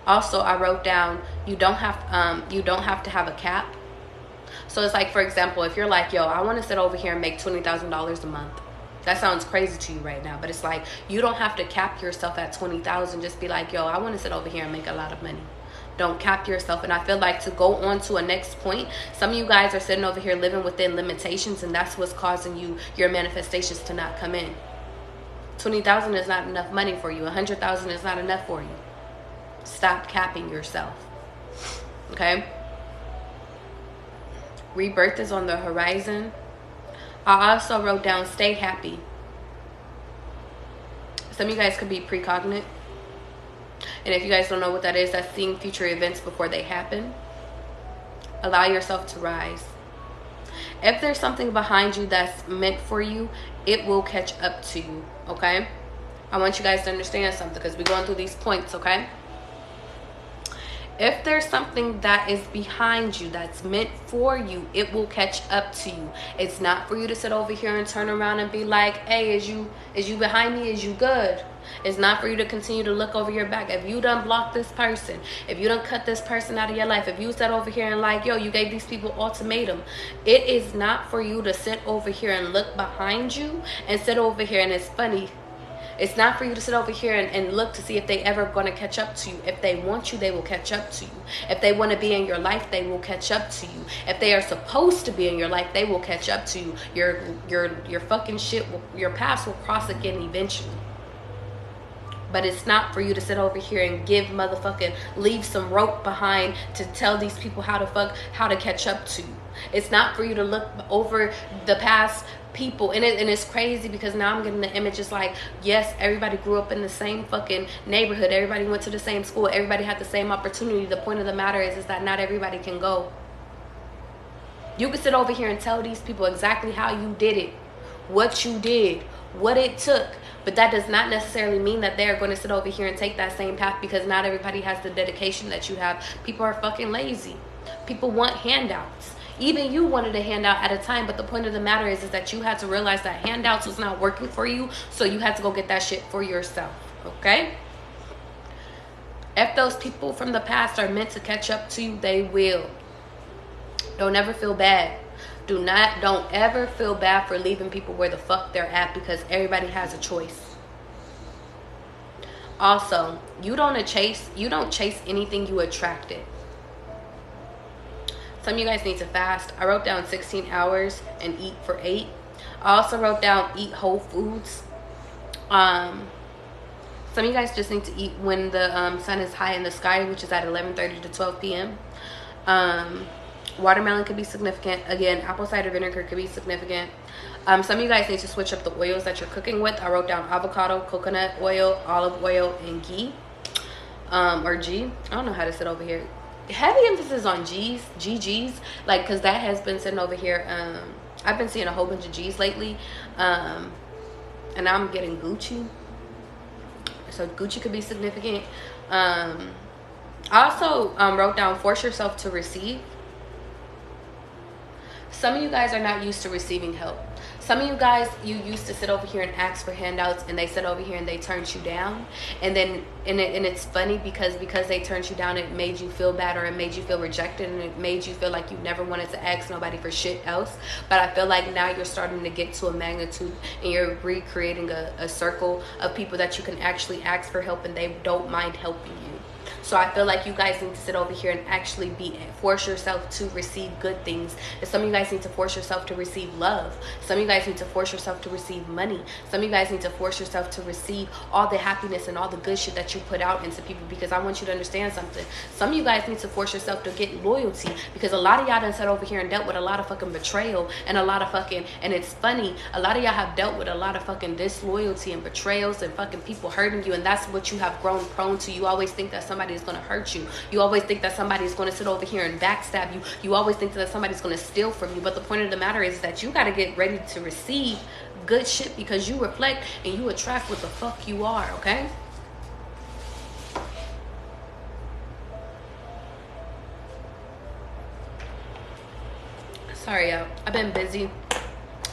Also, I wrote down you don't have to have a cap. So it's like, for example, if you're like, yo, I want to sit over here and make $20,000 a month. That sounds crazy to you right now, but it's like you don't have to cap yourself at 20,000. Just be like, yo, I want to sit over here and make a lot of money. Don't cap yourself. And I feel like to go on to a next point, some of you guys are sitting over here living within limitations, and that's what's causing your manifestations to not come in. 20,000 is not enough money for you. 100,000 is not enough for you. Stop capping yourself. Okay? Rebirth is on the horizon. I also wrote down stay happy. Some of you guys could be precognate. And if you guys don't know what that is, that's seeing future events before they happen. Allow yourself to rise. If there's something behind you that's meant for you, it will catch up to you. Okay? I want you guys to understand something because we're going through these points, okay? If there's something that is behind you that's meant for you, it will catch up to you. It's not for you to sit over here and turn around and be like, hey, is you behind me? Is you good? It's not for you to continue to look over your back. If you done blocked this person, if you done cut this person out of your life, if you sat over here and like, yo, you gave these people ultimatum, it is not for you to sit over here and look behind you and sit over here. And it's funny. It's not for you to sit over here and look to see if they ever going to catch up to you. If they want you, they will catch up to you. If they want to be in your life, they will catch up to you. If they are supposed to be in your life, they will catch up to you. Your fucking shit, your paths will cross again eventually. But it's not for you to sit over here and leave some rope behind to tell these people how to catch up to you. It's not for you to look over the past people, and it's crazy because now I'm getting the image. It's like, yes, everybody grew up in the same fucking neighborhood, everybody went to the same school, everybody had the same opportunity. The point of the matter is that not everybody can go. You can sit over here and tell these people exactly how you did it, what you did, what it took, but that does not necessarily mean that they're going to sit over here and take that same path, because not everybody has the dedication that you have. People are fucking lazy. People want handouts. Even you wanted a handout at a time, but the point of the matter is that you had to realize that handouts was not working for you, so you had to go get that shit for yourself, okay? If those people from the past are meant to catch up to you, they will. Don't ever feel bad. Don't ever feel bad for leaving people where the fuck they're at, because everybody has a choice. Also, you don't chase anything, you attract it. Some of you guys need to fast. I wrote down 16 hours and eat for 8. I also wrote down eat whole foods. Some of you guys just need to eat when the sun is high in the sky, which is at 11:30 to 12 p.m. Watermelon could be significant. Again, apple cider vinegar could be significant. Some of you guys need to switch up the oils that you're cooking with. I wrote down avocado, coconut oil, olive oil, and ghee. Or G. I don't know how to sit over here. Heavy emphasis on G's, GG's, like, because that has been sitting over here. I've been seeing a whole bunch of G's lately, and I'm getting Gucci, so Gucci could be significant. I also wrote down force yourself to receive. Some of you guys are not used to receiving help. Some of you guys, you used to sit over here and ask for handouts, and they sit over here and they turned you down. And then and it's funny because they turned you down, it made you feel bad, or it made you feel rejected, and it made you feel like you never wanted to ask nobody for shit else. But I feel like now you're starting to get to a magnitude, and you're recreating a circle of people that you can actually ask for help, and they don't mind helping you. So I feel like you guys need to sit over here and actually force yourself to receive good things. And some of you guys need to force yourself to receive love. Some of you guys need to force yourself to receive money. Some of you guys need to force yourself to receive all the happiness and all the good shit that you put out into people, because I want you to understand something. Some of you guys need to force yourself to get loyalty, because a lot of y'all done sat over here and dealt with a lot of fucking betrayal and a lot of fucking, and it's funny, a lot of y'all have dealt with a lot of fucking disloyalty and betrayals and fucking people hurting you, and that's what you have grown prone to. You always think that somebody is going to hurt you. You always think that somebody is going to sit over here and backstab you. You always think that somebody's going to steal from you. But the point of the matter is that you got to get ready to receive good shit, because you reflect and you attract what the fuck you are, okay? Sorry, y'all. I've been busy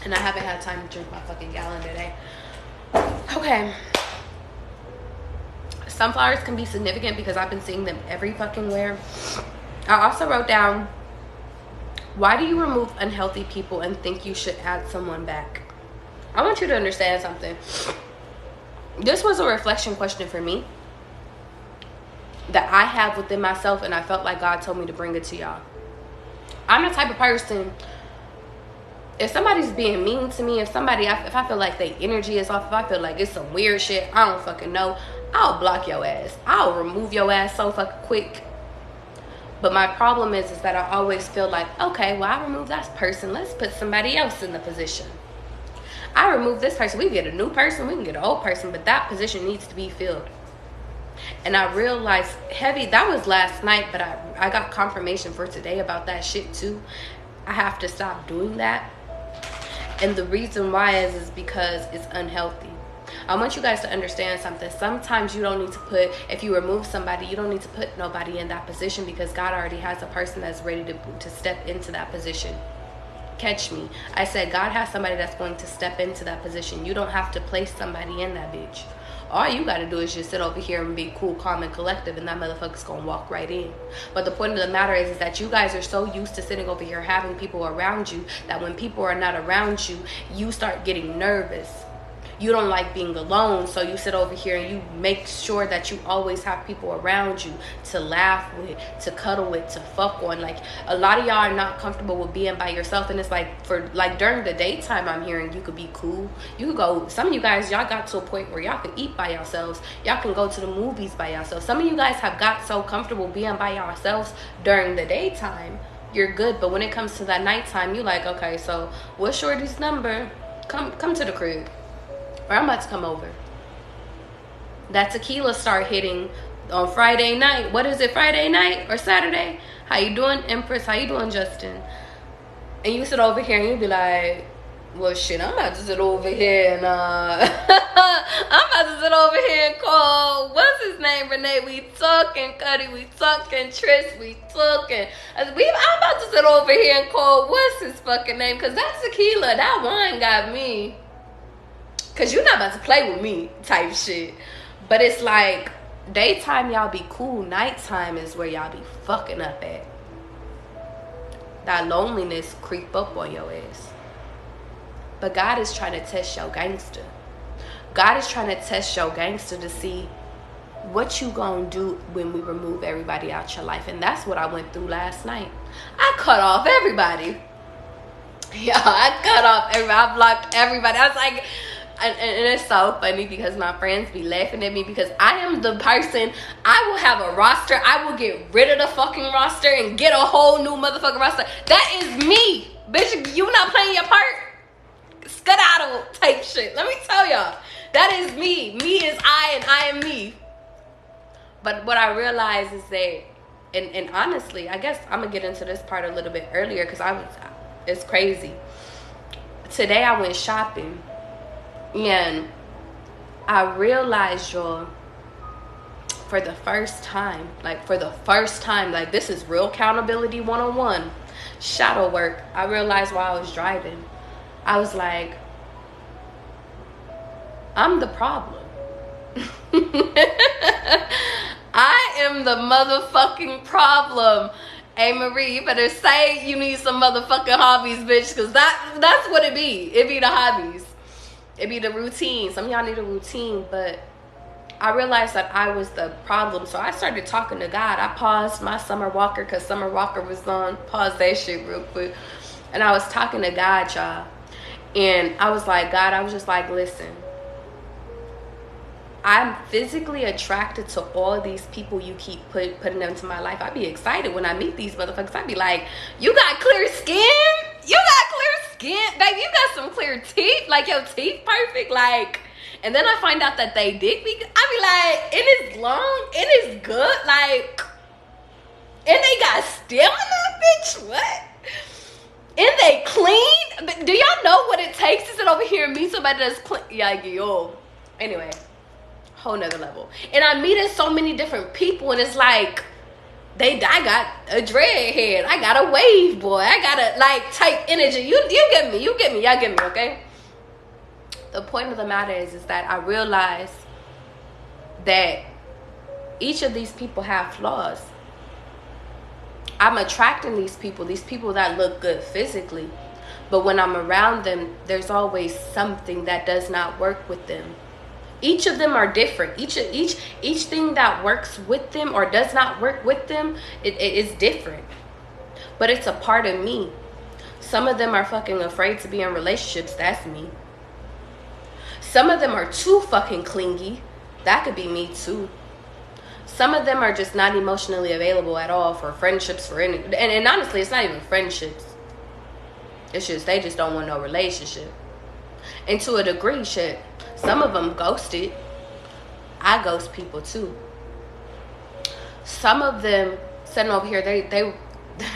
and I haven't had time to drink my fucking gallon today. Okay. Sunflowers can be significant because I've been seeing them every fucking where. I also wrote down, why do you remove unhealthy people and think you should add someone back? I want you to understand something. This was a reflection question for me that I have within myself, and I felt like God told me to bring it to y'all. I'm the type of person, if somebody's being mean to me, if I feel like their energy is off, if I feel like it's some weird shit, I don't fucking know, I'll block your ass. I'll remove your ass so fucking quick. But my problem is that I always feel like, okay, well, I removed that person. Let's put somebody else in the position. I removed this person. We can get a new person. We can get an old person. But that position needs to be filled. And I realized that was last night, but I got confirmation for today about that shit too. I have to stop doing that. And the reason why is because it's unhealthy. I want you guys to understand something. Sometimes you don't need to if you remove somebody, you don't need to put nobody in that position, because God already has a person that's ready to step into that position. Catch me. I said God has somebody that's going to step into that position. You don't have to place somebody in that bitch. All you got to do is just sit over here and be cool, calm, and collective, and that motherfucker's going to walk right in. But the point of the matter is that you guys are so used to sitting over here having people around you that when people are not around you, you start getting nervous. You don't like being alone, so you sit over here and you make sure that you always have people around you to laugh with, to cuddle with, to fuck on. Like, a lot of y'all are not comfortable with being by yourself, and it's like, during the daytime, I'm hearing you could be cool. You could go, some of you guys, y'all got to a point where y'all could eat by yourselves. Y'all can go to the movies by yourselves. Some of you guys have got so comfortable being by yourselves during the daytime, you're good. But when it comes to that nighttime, you like, okay, so what's Shorty's number? Come to the crib. Or I'm about to come over. That tequila start hitting on Friday night. What is it, Friday night or Saturday? How you doing, Empress? How you doing, Justin? And you sit over here and you be like, well, shit, I'm about to sit over here and I'm about to sit over here and call, what's his name, Renee? We talking, Cuddy, we talking, Tris, we talking. I'm about to sit over here and call, what's his fucking name? Because that tequila, that wine got me. Because you're not about to play with me type shit. But it's like, daytime y'all be cool. Nighttime is where y'all be fucking up at. That loneliness creep up on your ass. But God is trying to test your gangster. God is trying to test your gangster to see what you gonna do when we remove everybody out your life. And that's what I went through last night. I cut off everybody. Yeah, I cut off everybody. I blocked everybody. I was like... And it's so funny because my friends be laughing at me because I am the person, I will have a roster. I will get rid of the fucking roster and get a whole new motherfucking roster. That is me. Bitch, you not playing your part? Skedaddle type shit. Let me tell y'all. That is me. Me is I and I am me. But what I realized is that, and honestly, I guess I'm going to get into this part a little bit earlier because it's crazy. Today I went shopping. And I realized, y'all, for the first time, like this is real accountability 101, shadow work. I realized while I was driving, I was like, I'm the problem. I am the motherfucking problem. Hey Marie, you better say you need some motherfucking hobbies, bitch, because that's what it be. It be the hobbies. It be the routine. Some of y'all need a routine, but I realized that I was the problem. So I started talking to God. I paused my Summer Walker because Summer Walker was on. Pause that shit real quick. And I was talking to God, y'all. And I was like, God, I was just like, listen, I'm physically attracted to all of these people you keep putting into my life. I'd be excited when I meet these motherfuckers. I'd be like, you got clear skin? You got clear skin? Baby, you got some clear teeth? Like, your teeth perfect? Like, and then I find out that they dick me. I be like, it is long, it is good, like, and they got stamina, bitch, what? And they clean? Do y'all know what it takes to sit over here and meet somebody that's clean? Yeah, yo. Anyway. Whole nother level. And I meet so many different people, and it's like I got a dread head, I got a wave boy, I got a like type energy. You get me, y'all get me, okay? The point of the matter is that I realize that each of these people have flaws. I'm attracting these people that look good physically, but when I'm around them, there's always something that does not work with them. Each of them are different. Each thing that works with them or does not work with them, it is different. But it's a part of me. Some of them are fucking afraid to be in relationships. That's me. Some of them are too fucking clingy. That could be me too. Some of them are just not emotionally available at all for friendships, for any, and honestly, it's not even friendships. It's just they just don't want no relationship. And to a degree, shit, some of them ghosted. I ghost people too. Some of them sitting over here, they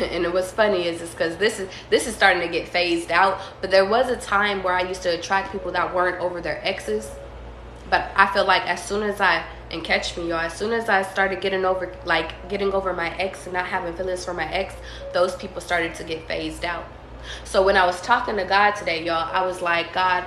and what's funny is because this is starting to get phased out. But there was a time where I used to attract people that weren't over their exes. But I feel like as soon as and catch me, y'all, as soon as I started getting over my ex and not having feelings for my ex, those people started to get phased out. So when I was talking to God today, y'all, I was like, God,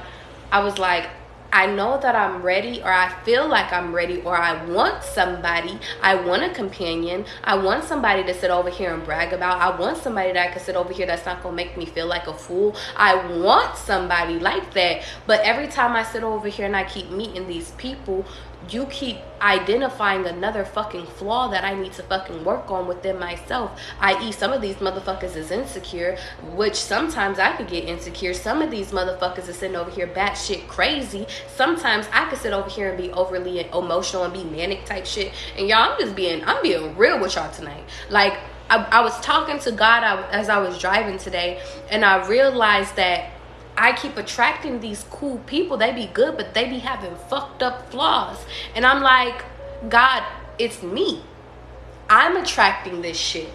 I know that I'm ready, or I feel like I'm ready, or I want somebody. I want a companion. I want somebody to sit over here and brag about. I want somebody that can sit over here that's not going to make me feel like a fool. I want somebody like that. But every time I sit over here and I keep meeting these people, you keep identifying another fucking flaw that I need to fucking work on within myself. I.e., some of these motherfuckers is insecure, which sometimes I could get insecure. Some of these motherfuckers is sitting over here batshit crazy. Sometimes I could sit over here and be overly emotional and be manic type shit. And y'all, I'm being real with y'all tonight. Like, I was talking to God as I was driving today, and I realized that I keep attracting these cool people. They be good, but they be having fucked up flaws. And I'm like, God, it's me. I'm attracting this shit.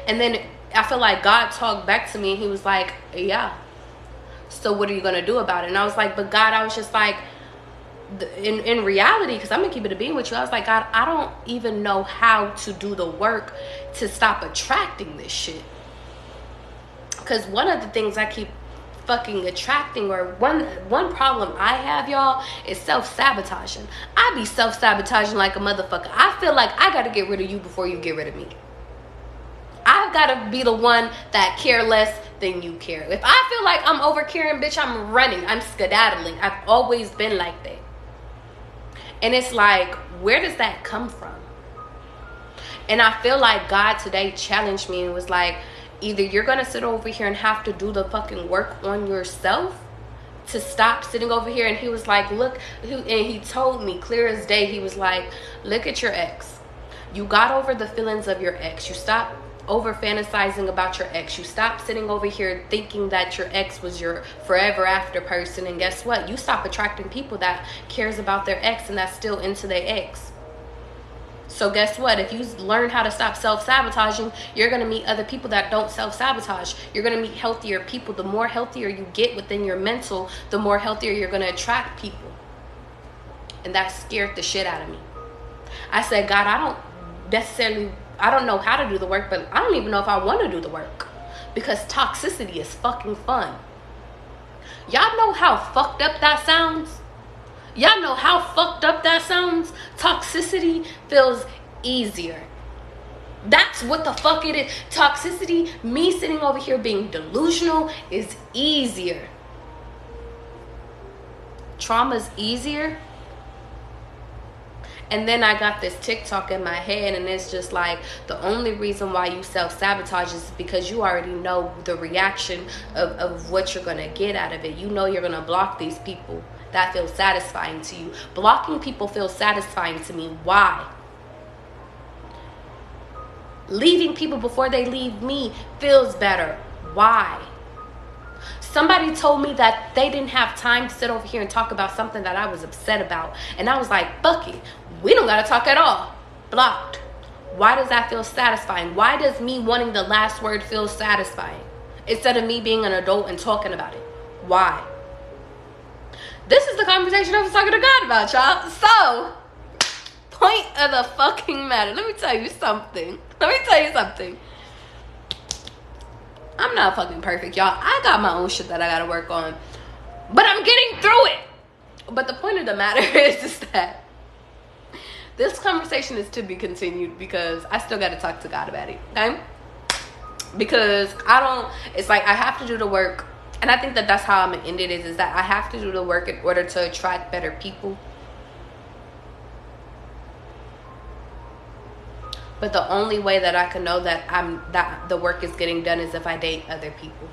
And then I feel like God talked back to me, and he was like, yeah. So what are you going to do about it? And I was like, but God, I was just like, in reality, because I'm going to keep it a being with you, I was like, God, I don't even know how to do the work to stop attracting this shit. Because one of the things I keep fucking attracting, or one problem I have, y'all, is self-sabotaging. I be self-sabotaging like a motherfucker. I feel like I gotta get rid of you before you get rid of me. I've gotta be the one that care less than you care. If I feel like I'm over caring, bitch, I'm running, I'm skedaddling. I've always been like that. And it's like, where does that come from? And I feel like God today challenged me and was like, either you're going to sit over here and have to do the fucking work on yourself to stop sitting over here. And he was like, look, and he told me clear as day, he was like, look at your ex. You got over the feelings of your ex. You stopped over fantasizing about your ex. You stopped sitting over here thinking that your ex was your forever after person. And guess what? You stop attracting people that cares about their ex and that's still into their ex. So guess what? If you learn how to stop self-sabotaging, you're going to meet other people that don't self-sabotage. You're going to meet healthier people. The more healthier you get within your mental, the more healthier you're going to attract people. And that scared the shit out of me. I said, God, I don't know how to do the work, but I don't even know if I want to do the work. Because toxicity is fucking fun. Y'all know how fucked up that sounds? Y'all know how fucked up that sounds? Toxicity feels easier. That's what the fuck it is. Toxicity, me sitting over here being delusional, is easier. Trauma's easier. And then I got this TikTok in my head, and it's just like, the only reason why you self-sabotage is because you already know the reaction of what you're going to get out of it. You know you're going to block these people. That feels satisfying to you. Blocking people feels satisfying to me. Why? Leaving people before they leave me feels better. Why? Somebody told me that they didn't have time to sit over here and talk about something that I was upset about. And I was like, fuck it. We don't got to talk at all. Blocked. Why does that feel satisfying? Why does me wanting the last word feel satisfying instead of me being an adult and talking about it? Why? This is the conversation I was talking to God about, y'all. So, point of the fucking matter. Let me tell you something. I'm not fucking perfect, y'all. I got my own shit that I gotta work on. But I'm getting through it. But the point of the matter is that this conversation is to be continued because I still gotta talk to God about it, okay? Because it's like I have to do the work. And I think that that's how I'm gonna end it is that I have to do the work in order to attract better people. But the only way that I can know that the work is getting done is if I date other people.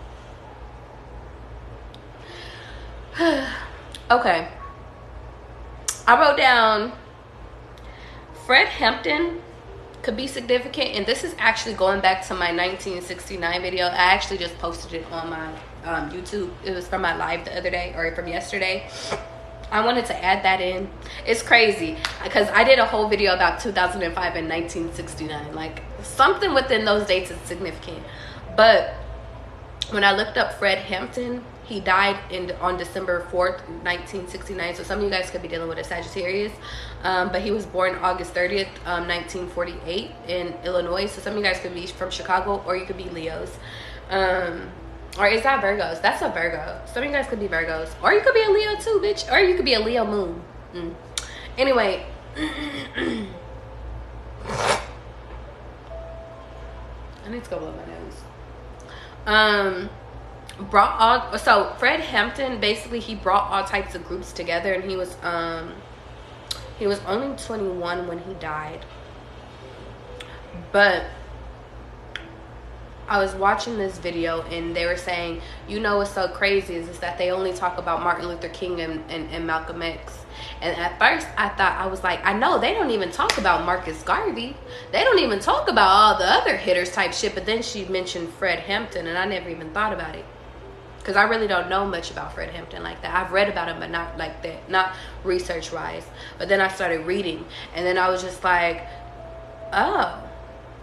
Okay. I wrote down Fred Hampton could be significant, and this is actually going back to my 1969 video. I actually just posted it on my YouTube. It was from my live the other day, or from yesterday. I wanted to add that in. It's crazy because I did a whole video about 2005 and 1969. Like, something within those dates is significant. But when I looked up Fred Hampton, he died on December 4th, 1969. So some of you guys could be dealing with a Sagittarius. But he was born August 30th, 1948 in Illinois. So some of you guys could be from Chicago, or you could be Leos. Or is that Virgos? That's a Virgo. Some of you guys could be Virgos. Or you could be a Leo too, bitch. Or you could be a Leo moon. Anyway. I need to go blow my nose. So Fred Hampton, basically he brought all types of groups together, and he was only 21 when he died. But I was watching this video, and they were saying, you know what's so crazy is that they only talk about Martin Luther King and Malcolm X. And at first I was like, I know they don't even talk about Marcus Garvey. They don't even talk about all the other hitters type shit. But then she mentioned Fred Hampton, and I never even thought about it. Because I really don't know much about Fred Hampton like that. I've read about him, but not like that. Not research-wise. But then I started reading, and then I was just like, oh.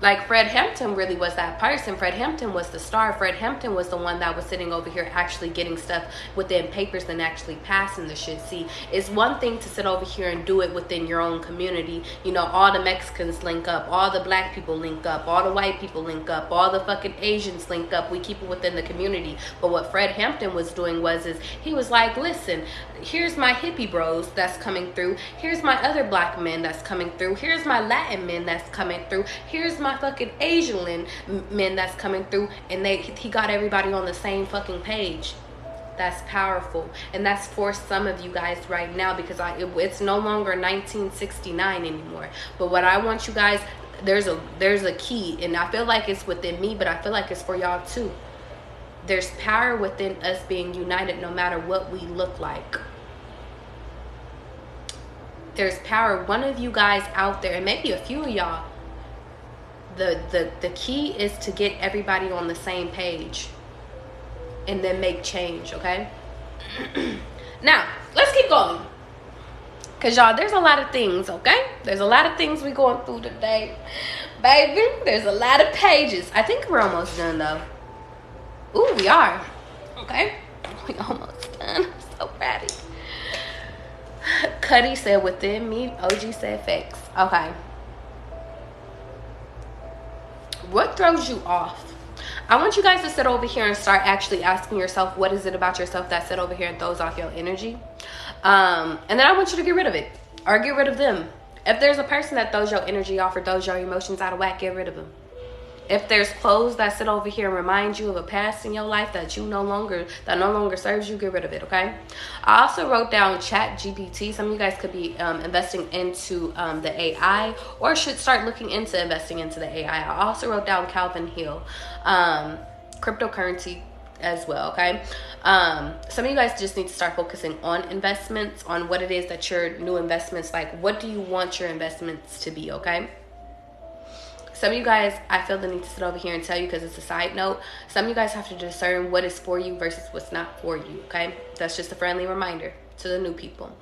Like, Fred Hampton really was that person. Fred Hampton was the star. Fred Hampton was the one that was sitting over here actually getting stuff within papers and actually passing the shit. See, it's one thing to sit over here and do it within your own community. You know, all the Mexicans link up. All the black people link up. All the white people link up. All the fucking Asians link up. We keep it within the community. But what Fred Hampton was doing was he was like, listen, here's my hippie bros that's coming through. Here's my other black men that's coming through. Here's my Latin men that's coming through. Here's my fucking Asian men that's coming through. And he got everybody on the same fucking page. That's powerful. And that's for some of you guys right now, because it's no longer 1969 anymore. But what I want you guys, there's a key, and I feel like it's within me, but I feel like it's for y'all too. There's power within us being united no matter what we look like. There's power. One of you guys out there, and maybe a few of y'all, the key is to get everybody on the same page and then make change, okay? Now, let's keep going. Because, y'all, there's a lot of things, okay? There's a lot of things we're going through today. Baby, there's a lot of pages. I think we're almost done, though. Ooh, we are. Okay? We almost done. I'm so ready. Cuddy said within me. OG said facts. Okay. What throws you off? I want you guys to sit over here and start actually asking yourself, what is it about yourself that sit over here and throws off your energy? And then I want you to get rid of it, or get rid of them. If there's a person that throws your energy off or throws your emotions out of whack, get rid of them. If there's clothes that sit over here and remind you of a past in your life that no longer serves you, get rid of it, okay? I also wrote down ChatGPT. Some of you guys could be investing into the AI, or should start looking into investing into the AI. I also wrote down Calvin Hill, cryptocurrency as well, okay? Some of you guys just need to start focusing on investments, on what it is that your new investments, like what do you want your investments to be, okay? Some of you guys, I feel the need to sit over here and tell you, because it's a side note, some of you guys have to discern what is for you versus what's not for you, okay? That's just a friendly reminder to the new people.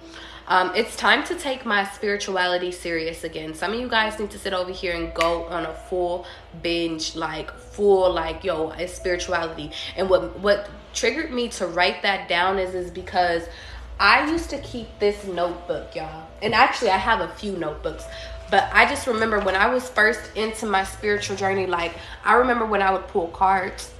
It's time to take my spirituality serious again. Some of you guys need to sit over here and go on a full binge, yo, it's spirituality. And what triggered me to write that down is because I used to keep this notebook, y'all. And actually, I have a few notebooks. But I just remember when I was first into my spiritual journey, like, I remember when I would pull cards,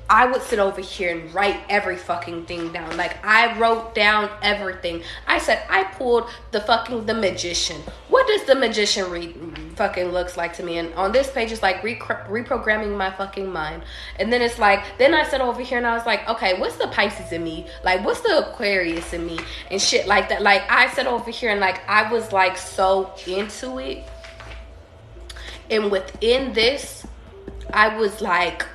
I would sit over here and write every fucking thing down. Like, I wrote down everything. I said, I pulled the magician. What does the magician fucking looks like to me? And on this page, it's like reprogramming my fucking mind. And then it's like, then I sat over here and I was like, okay, what's the Pisces in me? Like, what's the Aquarius in me? And shit like that. Like, I sat over here and like, I was like so into it. And within this, I was like,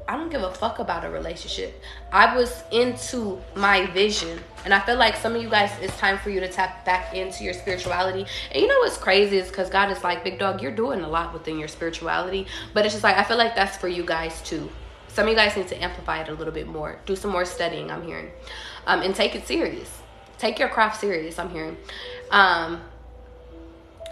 I don't give a fuck about a relationship. I was into my vision. And I feel like some of you guys, it's time for you to tap back into your spirituality. And you know what's crazy is because God is like, big dog, you're doing a lot within your spirituality. But it's just like, I feel like that's for you guys too. Some of you guys need to amplify it a little bit more. Do some more studying, I'm hearing. And take it serious. Take your craft serious, I'm hearing.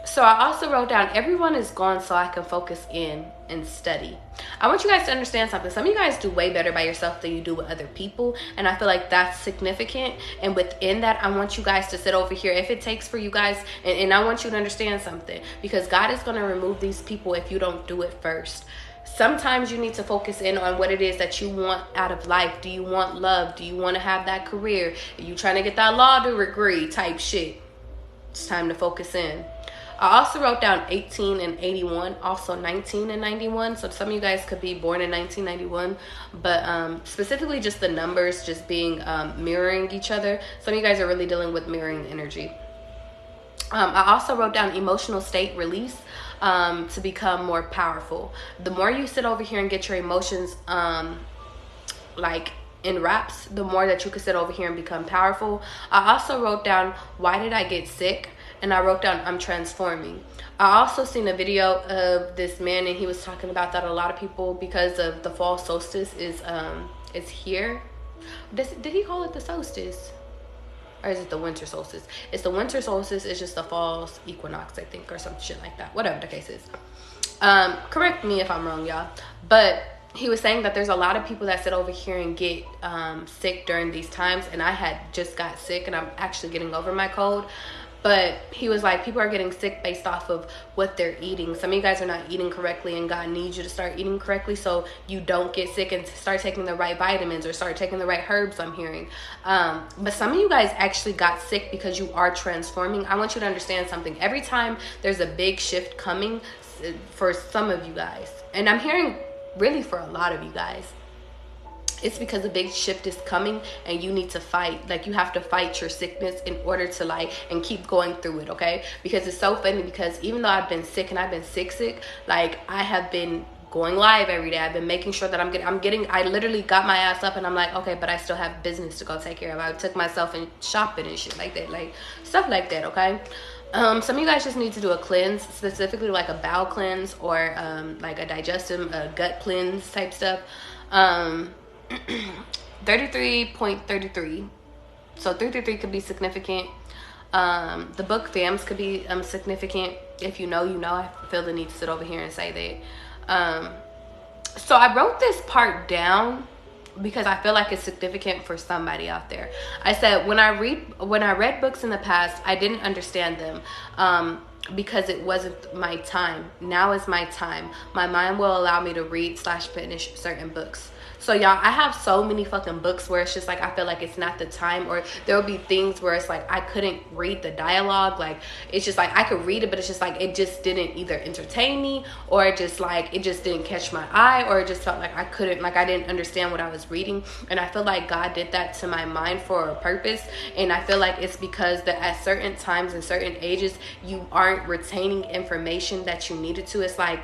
So I also wrote down, everyone is gone so I can focus in and study. I want you guys to understand something. Some of you guys do way better by yourself than you do with other people. And I feel like that's significant. And within that, I want you guys to sit over here. If it takes for you guys, and I want you to understand something. Because God is going to remove these people if you don't do it first. Sometimes you need to focus in on what it is that you want out of life. Do you want love? Do you want to have that career? Are you trying to get that law degree type shit? It's time to focus in. I also wrote down 18 and 81, also 19 and 91. So some of you guys could be born in 1991, but specifically just the numbers just being mirroring each other. Some of you guys are really dealing with mirroring energy. I also wrote down emotional state release to become more powerful. The more you sit over here and get your emotions like in wraps, the more that you can sit over here and become powerful. I also wrote down, why did I get sick? And I wrote down, I'm transforming. I also seen a video of this man, and he was talking about that a lot of people, because of the fall solstice is here. Did he call it the solstice? Or is it the winter solstice? It's the winter solstice. It's just the fall equinox, I think, or some shit like that. Whatever the case is. Correct me if I'm wrong, y'all. But he was saying that there's a lot of people that sit over here and get sick during these times. And I had just got sick, and I'm actually getting over my cold. But he was like, people are getting sick based off of what they're eating. Some of you guys are not eating correctly, and God needs you to start eating correctly so you don't get sick, and start taking the right vitamins or start taking the right herbs, I'm hearing. But some of you guys actually got sick because you are transforming. I want you to understand something. Every time there's a big shift coming for some of you guys, and I'm hearing really for a lot of you guys, it's because a big shift is coming, and you need to fight. Like, you have to fight your sickness in order to like and keep going through it, okay? Because it's so funny, because even though I've been sick, and I've been sick, like, I have been going live every day. I've been making sure that I literally got my ass up, and I'm like, okay, but I still have business to go take care of. I took myself in shopping and shit like that, like stuff like that, okay? Some of you guys just need to do a cleanse, specifically like a bowel cleanse, or like a digestive, gut cleanse type stuff. 33.33. So 333 could be significant. The book Fams could be significant. If you know, you know. I feel the need to sit over here and say that. So I wrote this part down because I feel like it's significant for somebody out there. I said, when I read books in the past, I didn't understand them because it wasn't my time. Now is my time. My mind will allow me to read/finish certain books. So y'all, I have so many fucking books where it's just like I feel like it's not the time, or there'll be things where it's like I couldn't read the dialogue. Like it's just like I could read it, but it's just like it just didn't either entertain me, or it just didn't catch my eye, or it just felt like I couldn't, like I didn't understand what I was reading. And I feel like God did that to my mind for a purpose. And I feel like it's because that at certain times and certain ages you aren't retaining information that you needed to. It's like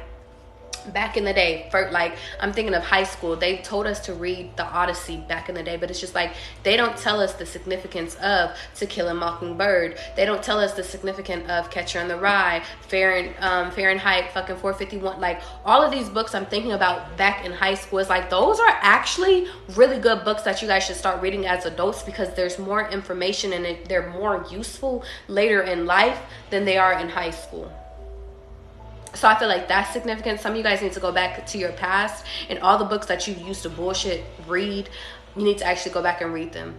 back in the day, for like I'm thinking of high school, they told us to read the Odyssey back in the day, but it's just like they don't tell us the significance of To Kill a Mockingbird. They don't tell us the significance of Catcher in the Rye, Fahrenheit fucking 451. Like all of these books I'm thinking about back in high school, it's like those are actually really good books that you guys should start reading as adults, because there's more information and they're more useful later in life than they are in high school. So I feel like that's significant. Some of you guys need to go back to your past, and all the books that you used to bullshit read, you need to actually go back and read them.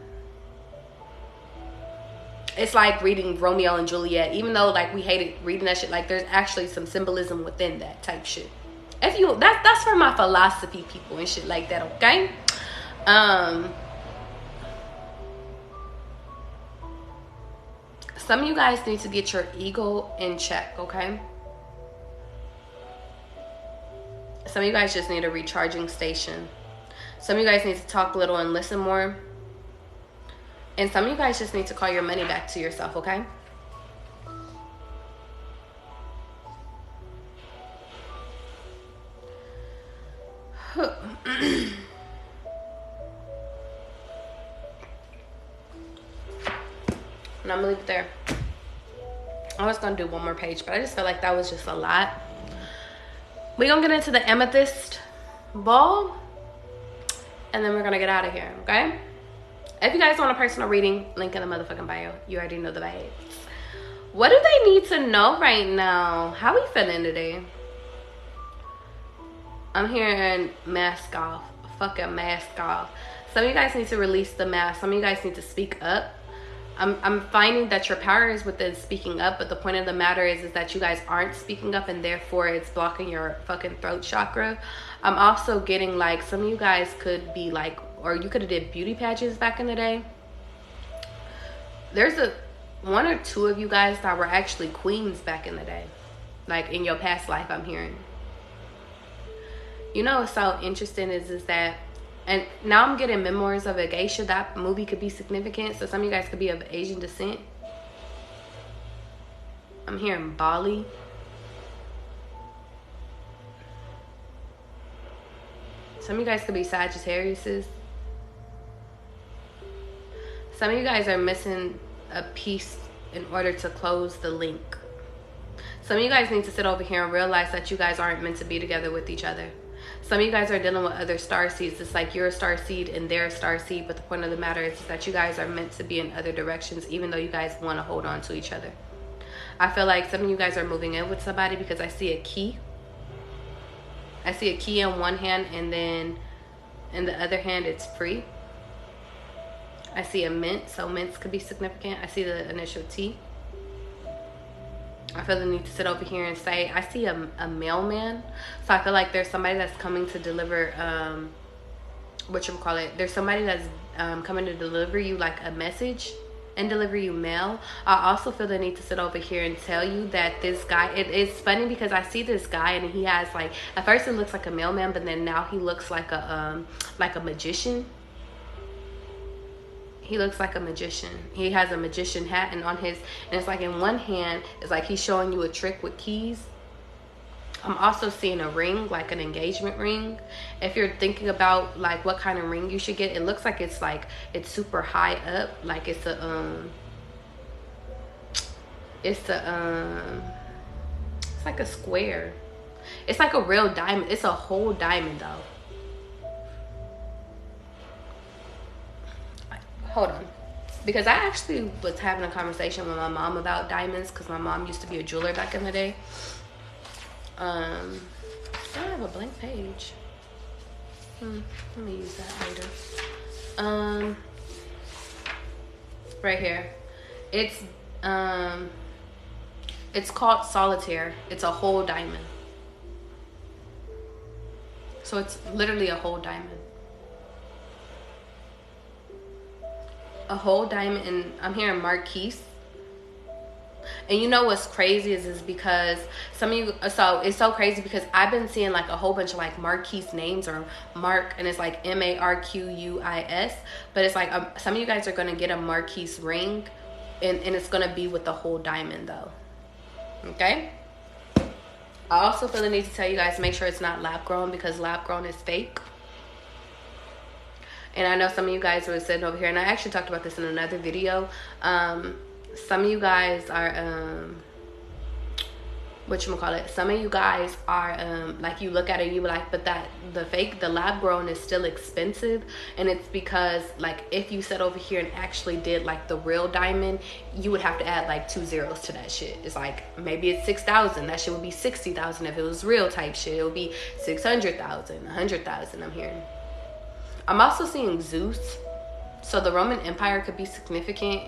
It's like reading Romeo and Juliet. Even though like we hated reading that shit, like there's actually some symbolism within that type shit. If you that's for my philosophy people and shit like that, okay? Some of you guys need to get your ego in check, okay? Some of you guys just need a recharging station. Some of you guys need to talk little and listen more. And some of you guys just need to call your money back to yourself, okay? And I'm gonna leave it there. I was gonna do one more page, but I just felt like that was just a lot. We're gonna get into the amethyst ball, and then we're gonna get out of here, okay? If you guys want a personal reading, link in the motherfucking bio. You already know the vibes. What do they need to know right now? How we feeling today? I'm hearing mask off. Fucking mask off. Some of you guys need to release the mask. Some of you guys need to speak up. I'm finding that your power is within speaking up, but the point of the matter is that you guys aren't speaking up, and therefore it's blocking your fucking throat chakra. I'm also getting like some of you guys could be like, or you could have did beauty pageants back in the day. There's one or two of you guys that were actually queens back in the day, like in your past life. I'm hearing. You know what's so interesting is that, and now I'm getting Memoirs of a Geisha. That movie could be significant. So some of you guys could be of Asian descent. I'm hearing Bali. Some of you guys could be Sagittariuses. Some of you guys are missing a piece in order to close the link. Some of you guys need to sit over here and realize that you guys aren't meant to be together with each other. Some of you guys are dealing with other star seeds. It's like you're a star seed and they're a star seed, but the point of the matter is that you guys are meant to be in other directions, even though you guys want to hold on to each other. I feel like some of you guys are moving in with somebody because I see a key. I see a key in one hand, and then in the other hand it's free. I see a mint, so mints could be significant. I see the initial T. I feel the need to sit over here and say, I see a mailman. So I feel like there's somebody that's coming to deliver, there's somebody that's coming to deliver you like a message and deliver you mail. I also feel the need to sit over here and tell you that this guy, it's funny because I see this guy and he has like, at first it looks like a mailman, but then now he looks like a magician. He looks like a magician. He has a magician hat, and on his, and it's like in one hand, it's like he's showing you a trick with keys. I'm also seeing a ring, like an engagement ring. If you're thinking about like what kind of ring you should get, it looks like it's super high up. Like it's like a square. It's like a real diamond. It's a whole diamond though. Hold on, because I actually was having a conversation with my mom about diamonds, because my mom used to be a jeweler back in the day. I don't have a blank page. Let me use that later. Right here, it's called solitaire. It's a whole diamond, so it's literally a whole diamond. a whole diamond, and I'm hearing Marquise. And you know what's crazy is because some of you, so it's so crazy because I've been seeing like a whole bunch of like Marquise names, or Mark, and it's like Marquis, but it's like some of you guys are going to get a Marquise ring, and it's going to be with the whole diamond though. Okay. I also feel the need to tell you guys, make sure it's not lab grown, because lab grown is fake. And I know some of you guys were sitting over here, and I actually talked about this in another video. Some of you guys are some of you guys are like, you look at it and you be like, but that the lab grown is still expensive. And it's because like, if you sat over here and actually did like the real diamond, you would have to add like 2 zeros to that shit. It's like, maybe it's 6,000, that shit would be 60,000. If it was real type shit, it would be 600,000, 100,000. I'm hearing. I'm also seeing Zeus, so the Roman Empire could be significant.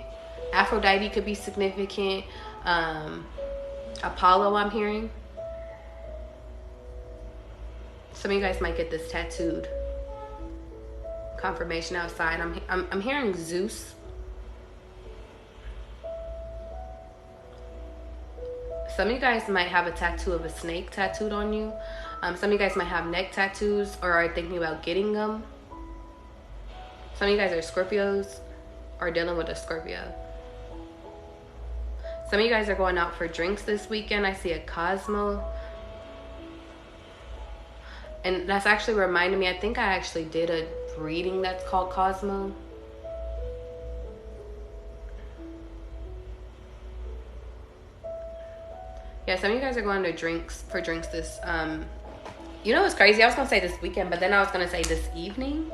Aphrodite could be significant. Apollo, I'm hearing. Some of you guys might get this tattooed. Confirmation outside. I'm hearing Zeus. Some of you guys might have a tattoo of a snake tattooed on you. Some of you guys might have neck tattoos or are thinking about getting them. Some of you guys are Scorpios or dealing with a Scorpio. Some of you guys are going out for drinks this weekend. I see a Cosmo. And that's actually reminding me, I think I actually did a reading that's called Cosmo. Yeah, some of you guys are going to drinks this, you know what's crazy? I was going to say this weekend, but then I was going to say this evening.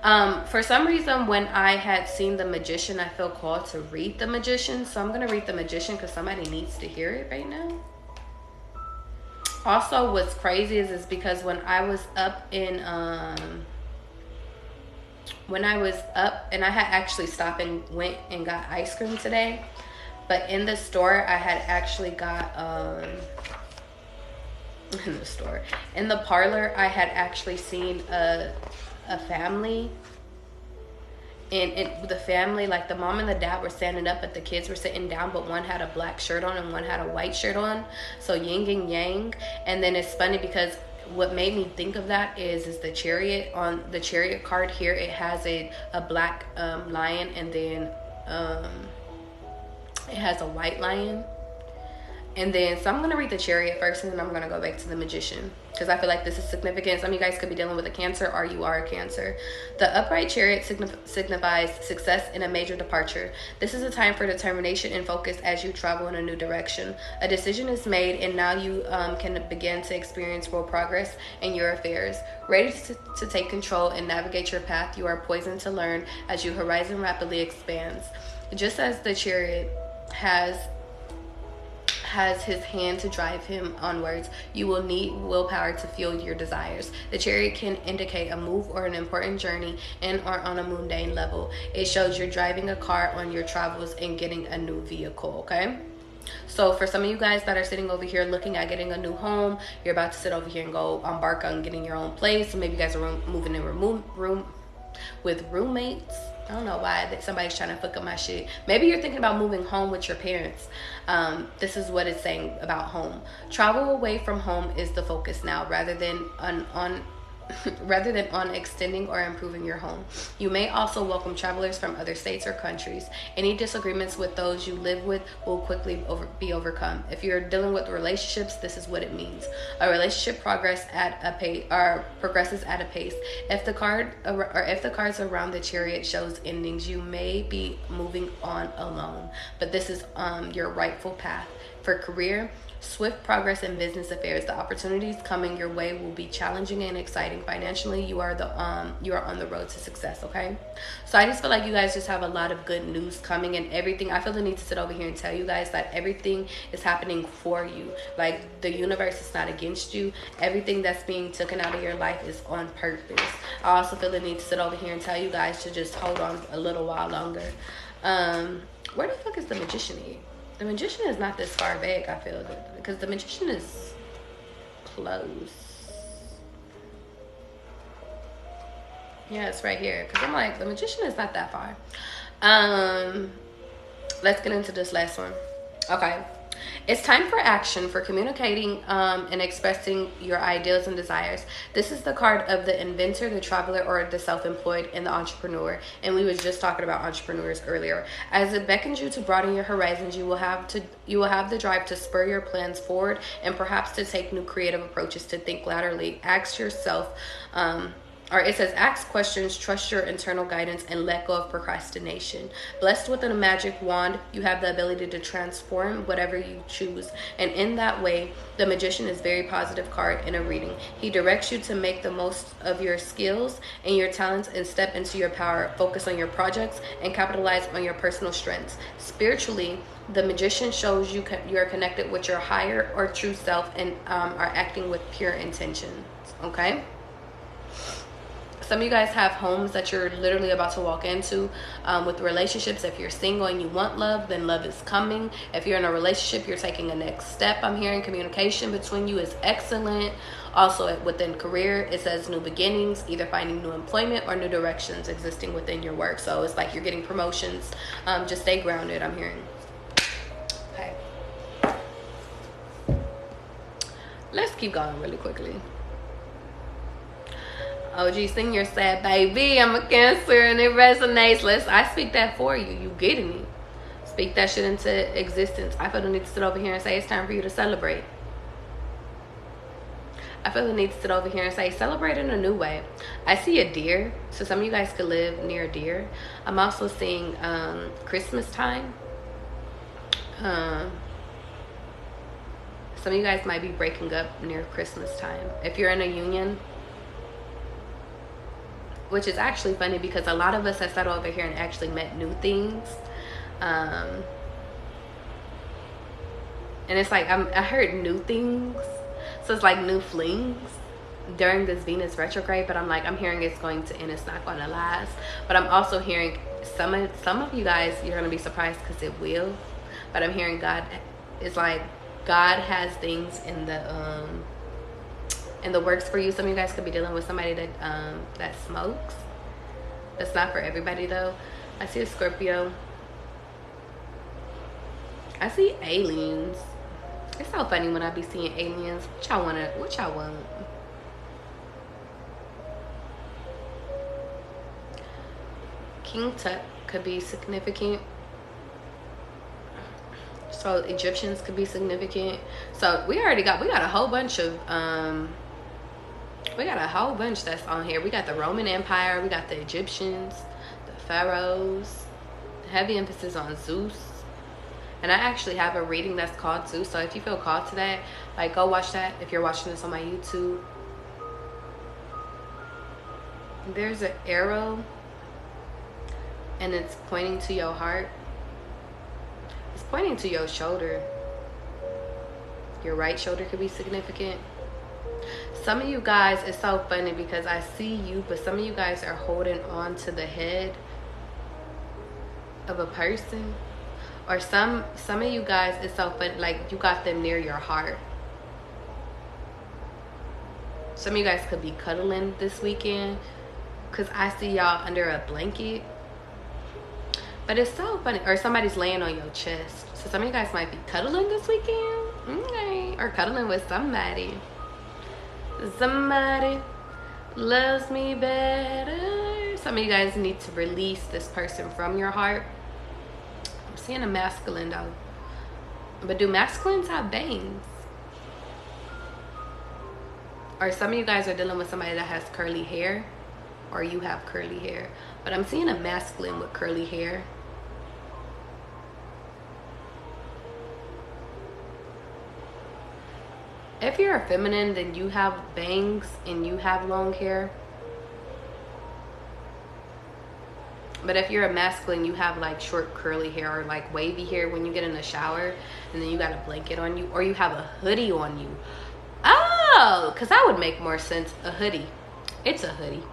For some reason, when I had seen The Magician, I feel called to read The Magician. So I'm going to read The Magician because somebody needs to hear it right now. Also, what's crazy is because when I was up and I had actually stopped and went and got ice cream today. But in the store, I had actually got, in the parlor, I had actually seen a family, and the family, like the mom and the dad were standing up, but the kids were sitting down, but one had a black shirt on and one had a white shirt on, so yin and yang. And then it's funny because what made me think of that is the chariot. On the chariot card here, it has a black lion, and then it has a white lion. And then, so I'm going to read the chariot first, and then I'm going to go back to the magician, because I feel like this is significant. Some of you guys could be dealing with a Cancer, or you are a Cancer. The upright chariot signifies success in a major departure. This is a time for determination and focus as you travel in a new direction. A decision is made, and now you can begin to experience real progress in your affairs. Ready to take control and navigate your path, you are poised to learn as your horizon rapidly expands. Just as the chariot has his hand to drive him onwards, you will need willpower to fuel your desires. The chariot can indicate a move or an important journey in or on a mundane level. It shows you're driving a car on your travels and getting a new vehicle, okay? So for some of you guys that are sitting over here looking at getting a new home, you're about to sit over here and go embark on getting your own place. So maybe you guys are moving in room with roommates. I don't know why somebody's trying to fuck up my shit. Maybe you're thinking about moving home with your parents. This is what it's saying about home. Travel away from home is the focus now, rather than on extending or improving your home. You may also welcome travelers from other states or countries. Any disagreements with those you live with will quickly be overcome. If you're dealing with relationships, this is what it means. A relationship progresses at a pace. If the cards around the chariot shows endings, you may be moving on alone. But this is your rightful path. For career, swift progress in business affairs. The opportunities coming your way will be challenging and exciting. Financially, you are on the road to success, okay? So I just feel like you guys just have a lot of good news coming, and everything. I feel the need to sit over here and tell you guys that everything is happening for you. Like, the universe is not against you. Everything that's being taken out of your life is on purpose. I also feel the need to sit over here and tell you guys to just hold on a little while longer. Where the fuck is the magician here? The magician is not this far back, I feel, because the magician is close. Yeah, it's right here. Because I'm like, the magician is not that far. Um, let's get into this last one. Okay. It's time for action, for communicating and expressing your ideals and desires. This is the card of the inventor, the traveler, or the self-employed, and the entrepreneur. And we was just talking about entrepreneurs earlier. As it beckons you to broaden your horizons, you will have the drive to spur your plans forward, and perhaps to take new creative approaches, to think laterally. Ask yourself, or it says, ask questions, trust your internal guidance, and let go of procrastination. Blessed with a magic wand, you have the ability to transform whatever you choose. And in that way, the magician is a very positive card in a reading. He directs you to make the most of your skills and your talents and step into your power. Focus on your projects and capitalize on your personal strengths. Spiritually, the magician shows you are connected with your higher or true self, and are acting with pure intentions. Okay? Some of you guys have homes that you're literally about to walk into with relationships. If you're single and you want love, then love is coming. If you're in a relationship, you're taking a next step. I'm hearing communication between you is excellent. Also, within career, it says new beginnings, either finding new employment or new directions existing within your work. So it's like you're getting promotions. Just stay grounded, I'm hearing. Okay. Let's keep going really quickly. OG, sing your sad baby. I'm a Cancer and it resonates. I speak that for you. You getting me? Speak that shit into existence. I feel the need to sit over here and say it's time for you to celebrate. I feel the need to sit over here and say celebrate in a new way. I see a deer. So some of you guys could live near a deer. I'm also seeing Christmas time. Some of you guys might be breaking up near Christmas time. If you're in a union, which is actually funny because a lot of us have sat over here and actually met new things. And it's like, I heard new things. So it's like new flings during this Venus retrograde. But I'm like, I'm hearing it's going to end. It's not going to last. But I'm also hearing some of you guys, you're going to be surprised because it will. But I'm hearing God, it's like God has things in the works for you. Some of you guys could be dealing with somebody that smokes. That's not for everybody though. I see a Scorpio. I see aliens. It's so funny when I be seeing aliens. What y'all want? King Tut could be significant. So Egyptians could be significant. So we got a whole bunch of we got a whole bunch that's on here. We got the Roman Empire, we got the Egyptians, the pharaohs, heavy emphasis on Zeus. And I actually have a reading that's called Zeus. So if you feel called to that, like, go watch that if you're watching this on my YouTube. There's an arrow and it's pointing to your heart. It's pointing to your shoulder. Your right shoulder could be significant. Some of you guys, it's so funny because I see you, but some of you guys are holding on to the head of a person. Or some of you guys, it's so funny, like you got them near your heart. Some of you guys could be cuddling this weekend because I see y'all under a blanket. But it's so funny. Or somebody's laying on your chest. So some of you guys might be cuddling this weekend. Okay. Or cuddling with somebody. Somebody loves me better. Some of you guys need to release this person from your heart. I'm seeing a masculine though. But do masculines have bangs? Or some of you guys are dealing with somebody that has curly hair. Or you have curly hair. But I'm seeing a masculine with curly hair. If you're a feminine, then you have bangs and you have long hair. But if you're a masculine, you have like short curly hair or like wavy hair when you get in the shower, and then you got a blanket on you, or you have a hoodie on you. Oh, because that would make more sense. A hoodie. It's a hoodie.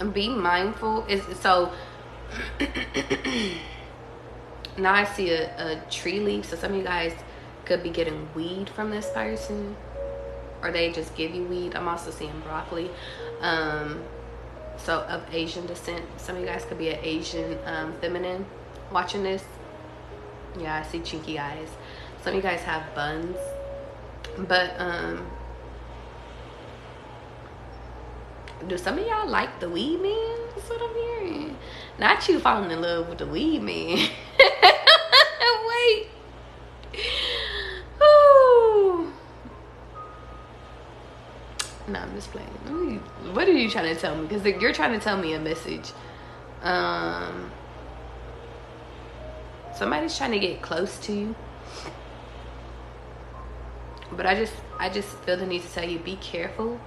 And be mindful. So now I see a tree leaf. So some of you guys could be getting weed from this person, or they just give you weed. I'm also seeing broccoli. So of Asian descent. Some of you guys could be an Asian feminine watching this. Yeah, I see chinky eyes. Some of you guys have buns. But do some of y'all like the weed man? That's what I'm hearing. Not you falling in love with the weed man. Wait. Ooh. No, I'm just playing. What are you trying to tell me? Because you're trying to tell me a message. Somebody's trying to get close to you. But I just feel the need to tell you, be careful.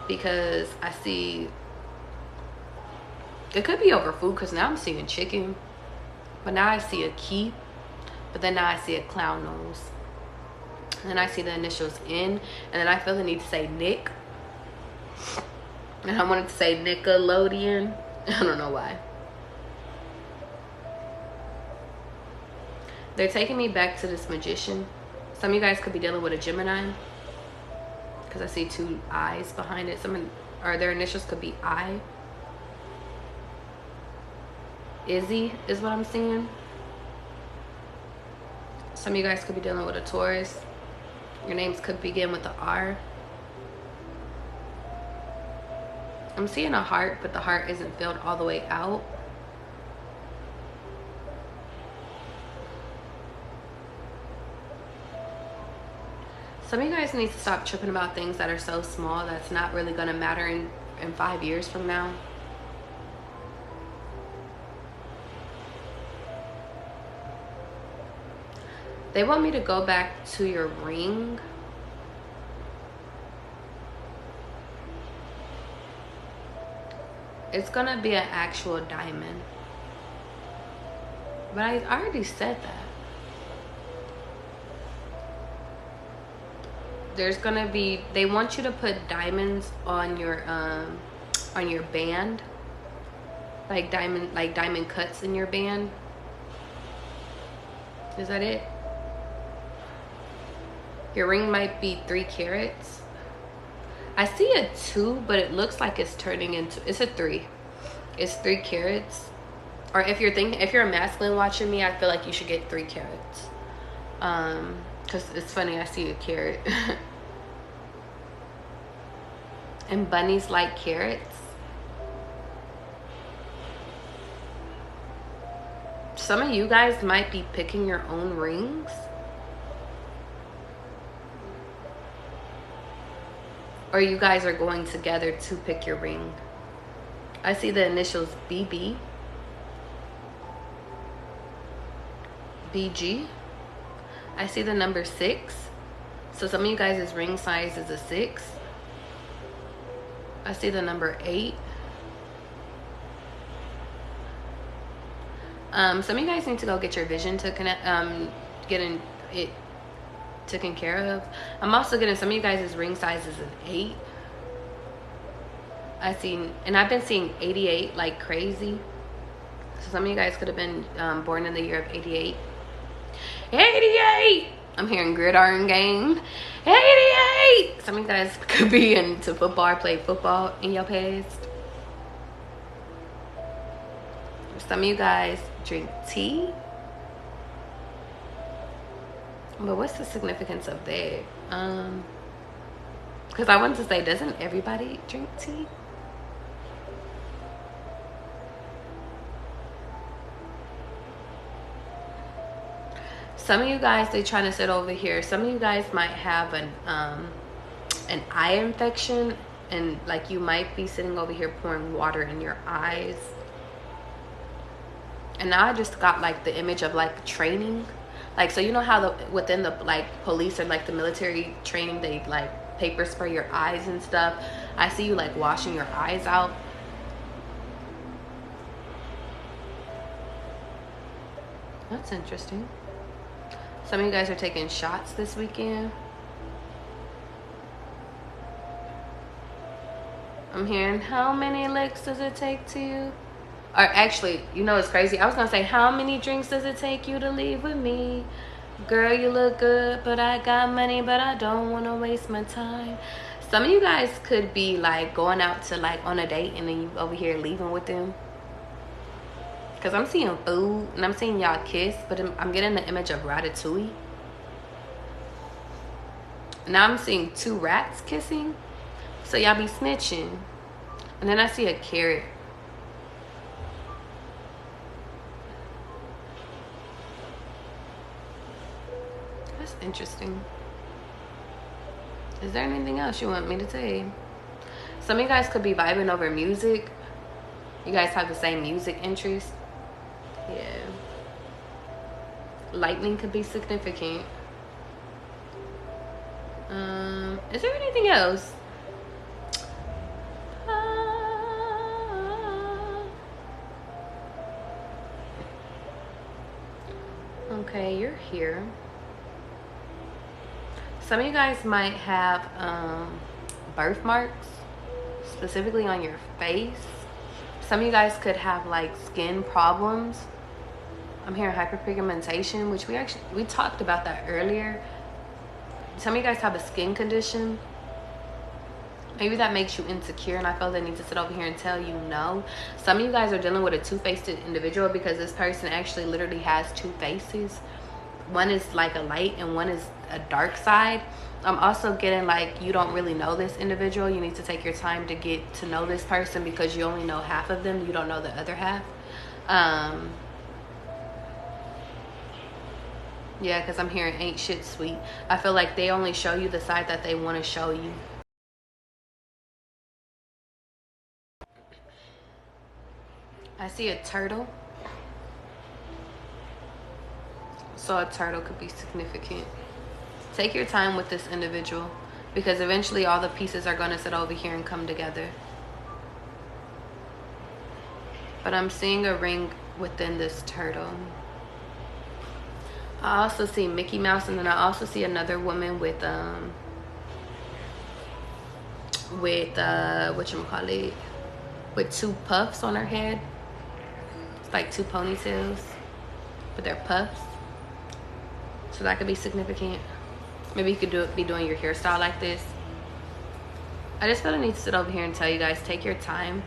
Because I see, it could be over food, because now I'm seeing chicken, but now I see a key, but then now I see a clown nose, and then I see the initials N, and then I feel the need to say Nick, and I wanted to say Nickelodeon. I don't know why. They're taking me back to this magician. Some of you guys could be dealing with a Gemini, because I see two eyes behind it. Or their initials could be I. Izzy is what I'm seeing. Some of you guys could be dealing with a Taurus. Your names could begin with the R. I'm seeing a heart, but the heart isn't filled all the way out. Some of you guys need to stop tripping about things that are so small that's not really going to matter in 5 years from now. They want me to go back to your ring. It's going to be an actual diamond. But I already said that. There's gonna be, they want you to put diamonds on your band, like diamond cuts in your band. Is that it? Your ring might be 3 carats. I see a 2, but it looks like it's turning into, it's a 3. It's 3 carats. Or if you're a masculine watching me, I feel like you should get 3 carats. Because it's funny, I see a carrot. And bunnies like carrots. Some of you guys might be picking your own rings. Or you guys are going together to pick your ring. I see the initials BB. BG. I see the number 6. So some of you guys' ring size is a 6. I see the number 8. Some of you guys need to go get your vision to getting it taken care of. I'm also getting some of you guys' ring size is an 8. And I've been seeing 88 like crazy. So some of you guys could have been born in the year of 88. 88! I'm hearing gridiron game. 88! Some of you guys could be into football or play football in your past. Some of you guys drink tea. But what's the significance of that? Because I wanted to say, doesn't everybody drink tea? Some of you guys, they're trying to sit over here. Some of you guys might have an eye infection, and like you might be sitting over here pouring water in your eyes. And now I just got like the image of like training. Like, so you know how within the like police or like the military training, they like paper spray your eyes and stuff. I see you like washing your eyes out. That's interesting. Some of you guys are taking shots this weekend. I'm hearing, how many licks does it take to you? Or actually, you know, it's crazy. I was going to say, how many drinks does it take you to leave with me? Girl, you look good, but I got money, but I don't want to waste my time. Some of you guys could be like going out to like on a date and then you over here leaving with them. Because I'm seeing food and I'm seeing y'all kiss, but I'm getting the image of ratatouille. Now I'm seeing 2 rats kissing. So y'all be snitching. And then I see a carrot. That's interesting. Is there anything else you want me to say? Some of you guys could be vibing over music. You guys have the same music interest. Yeah. Lightning could be significant. Is there anything else? Okay, you're here. Some of you guys might have birthmarks, specifically on your face. Some of you guys could have like skin problems. I'm hearing hyperpigmentation, which we talked about that earlier. Some of you guys have a skin condition. Maybe that makes you insecure, and I feel the need to sit over here and tell you no. Some of you guys are dealing with a two-faced individual because this person actually literally has 2 faces. One is like a light and one is a dark side. I'm also getting like you don't really know this individual. You need to take your time to get to know this person because you only know half of them. You don't know the other half. Yeah, because I'm hearing ain't shit sweet. I feel like they only show you the side that they want to show you. I see a turtle. So a turtle could be significant. Take your time with this individual because eventually all the pieces are going to sit over here and come together. But I'm seeing a ring within this turtle. I also see Mickey Mouse, and then I also see another woman with whatchamacallit, with 2 puffs on her head. It's like 2 ponytails, but they're puffs. So that could be significant. Maybe you could be doing your hairstyle like this. I just feel I need to sit over here and tell you guys, take your time.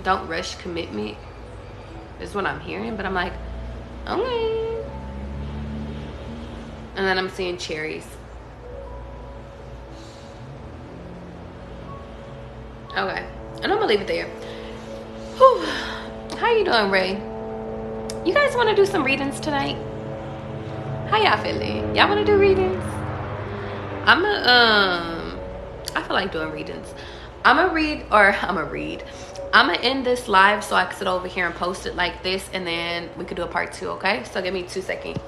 Don't rush commitment. Is what I'm hearing, but I'm like, okay. And then I'm seeing cherries. Okay, and I'm gonna leave it there. Whew. How you doing, Ray? You guys want to do some readings tonight? How y'all feeling? Y'all want to do readings? I feel like doing readings. I'm gonna end this live so I can sit over here and post it like this, and then we could do a part 2. Okay, so give me 2 seconds.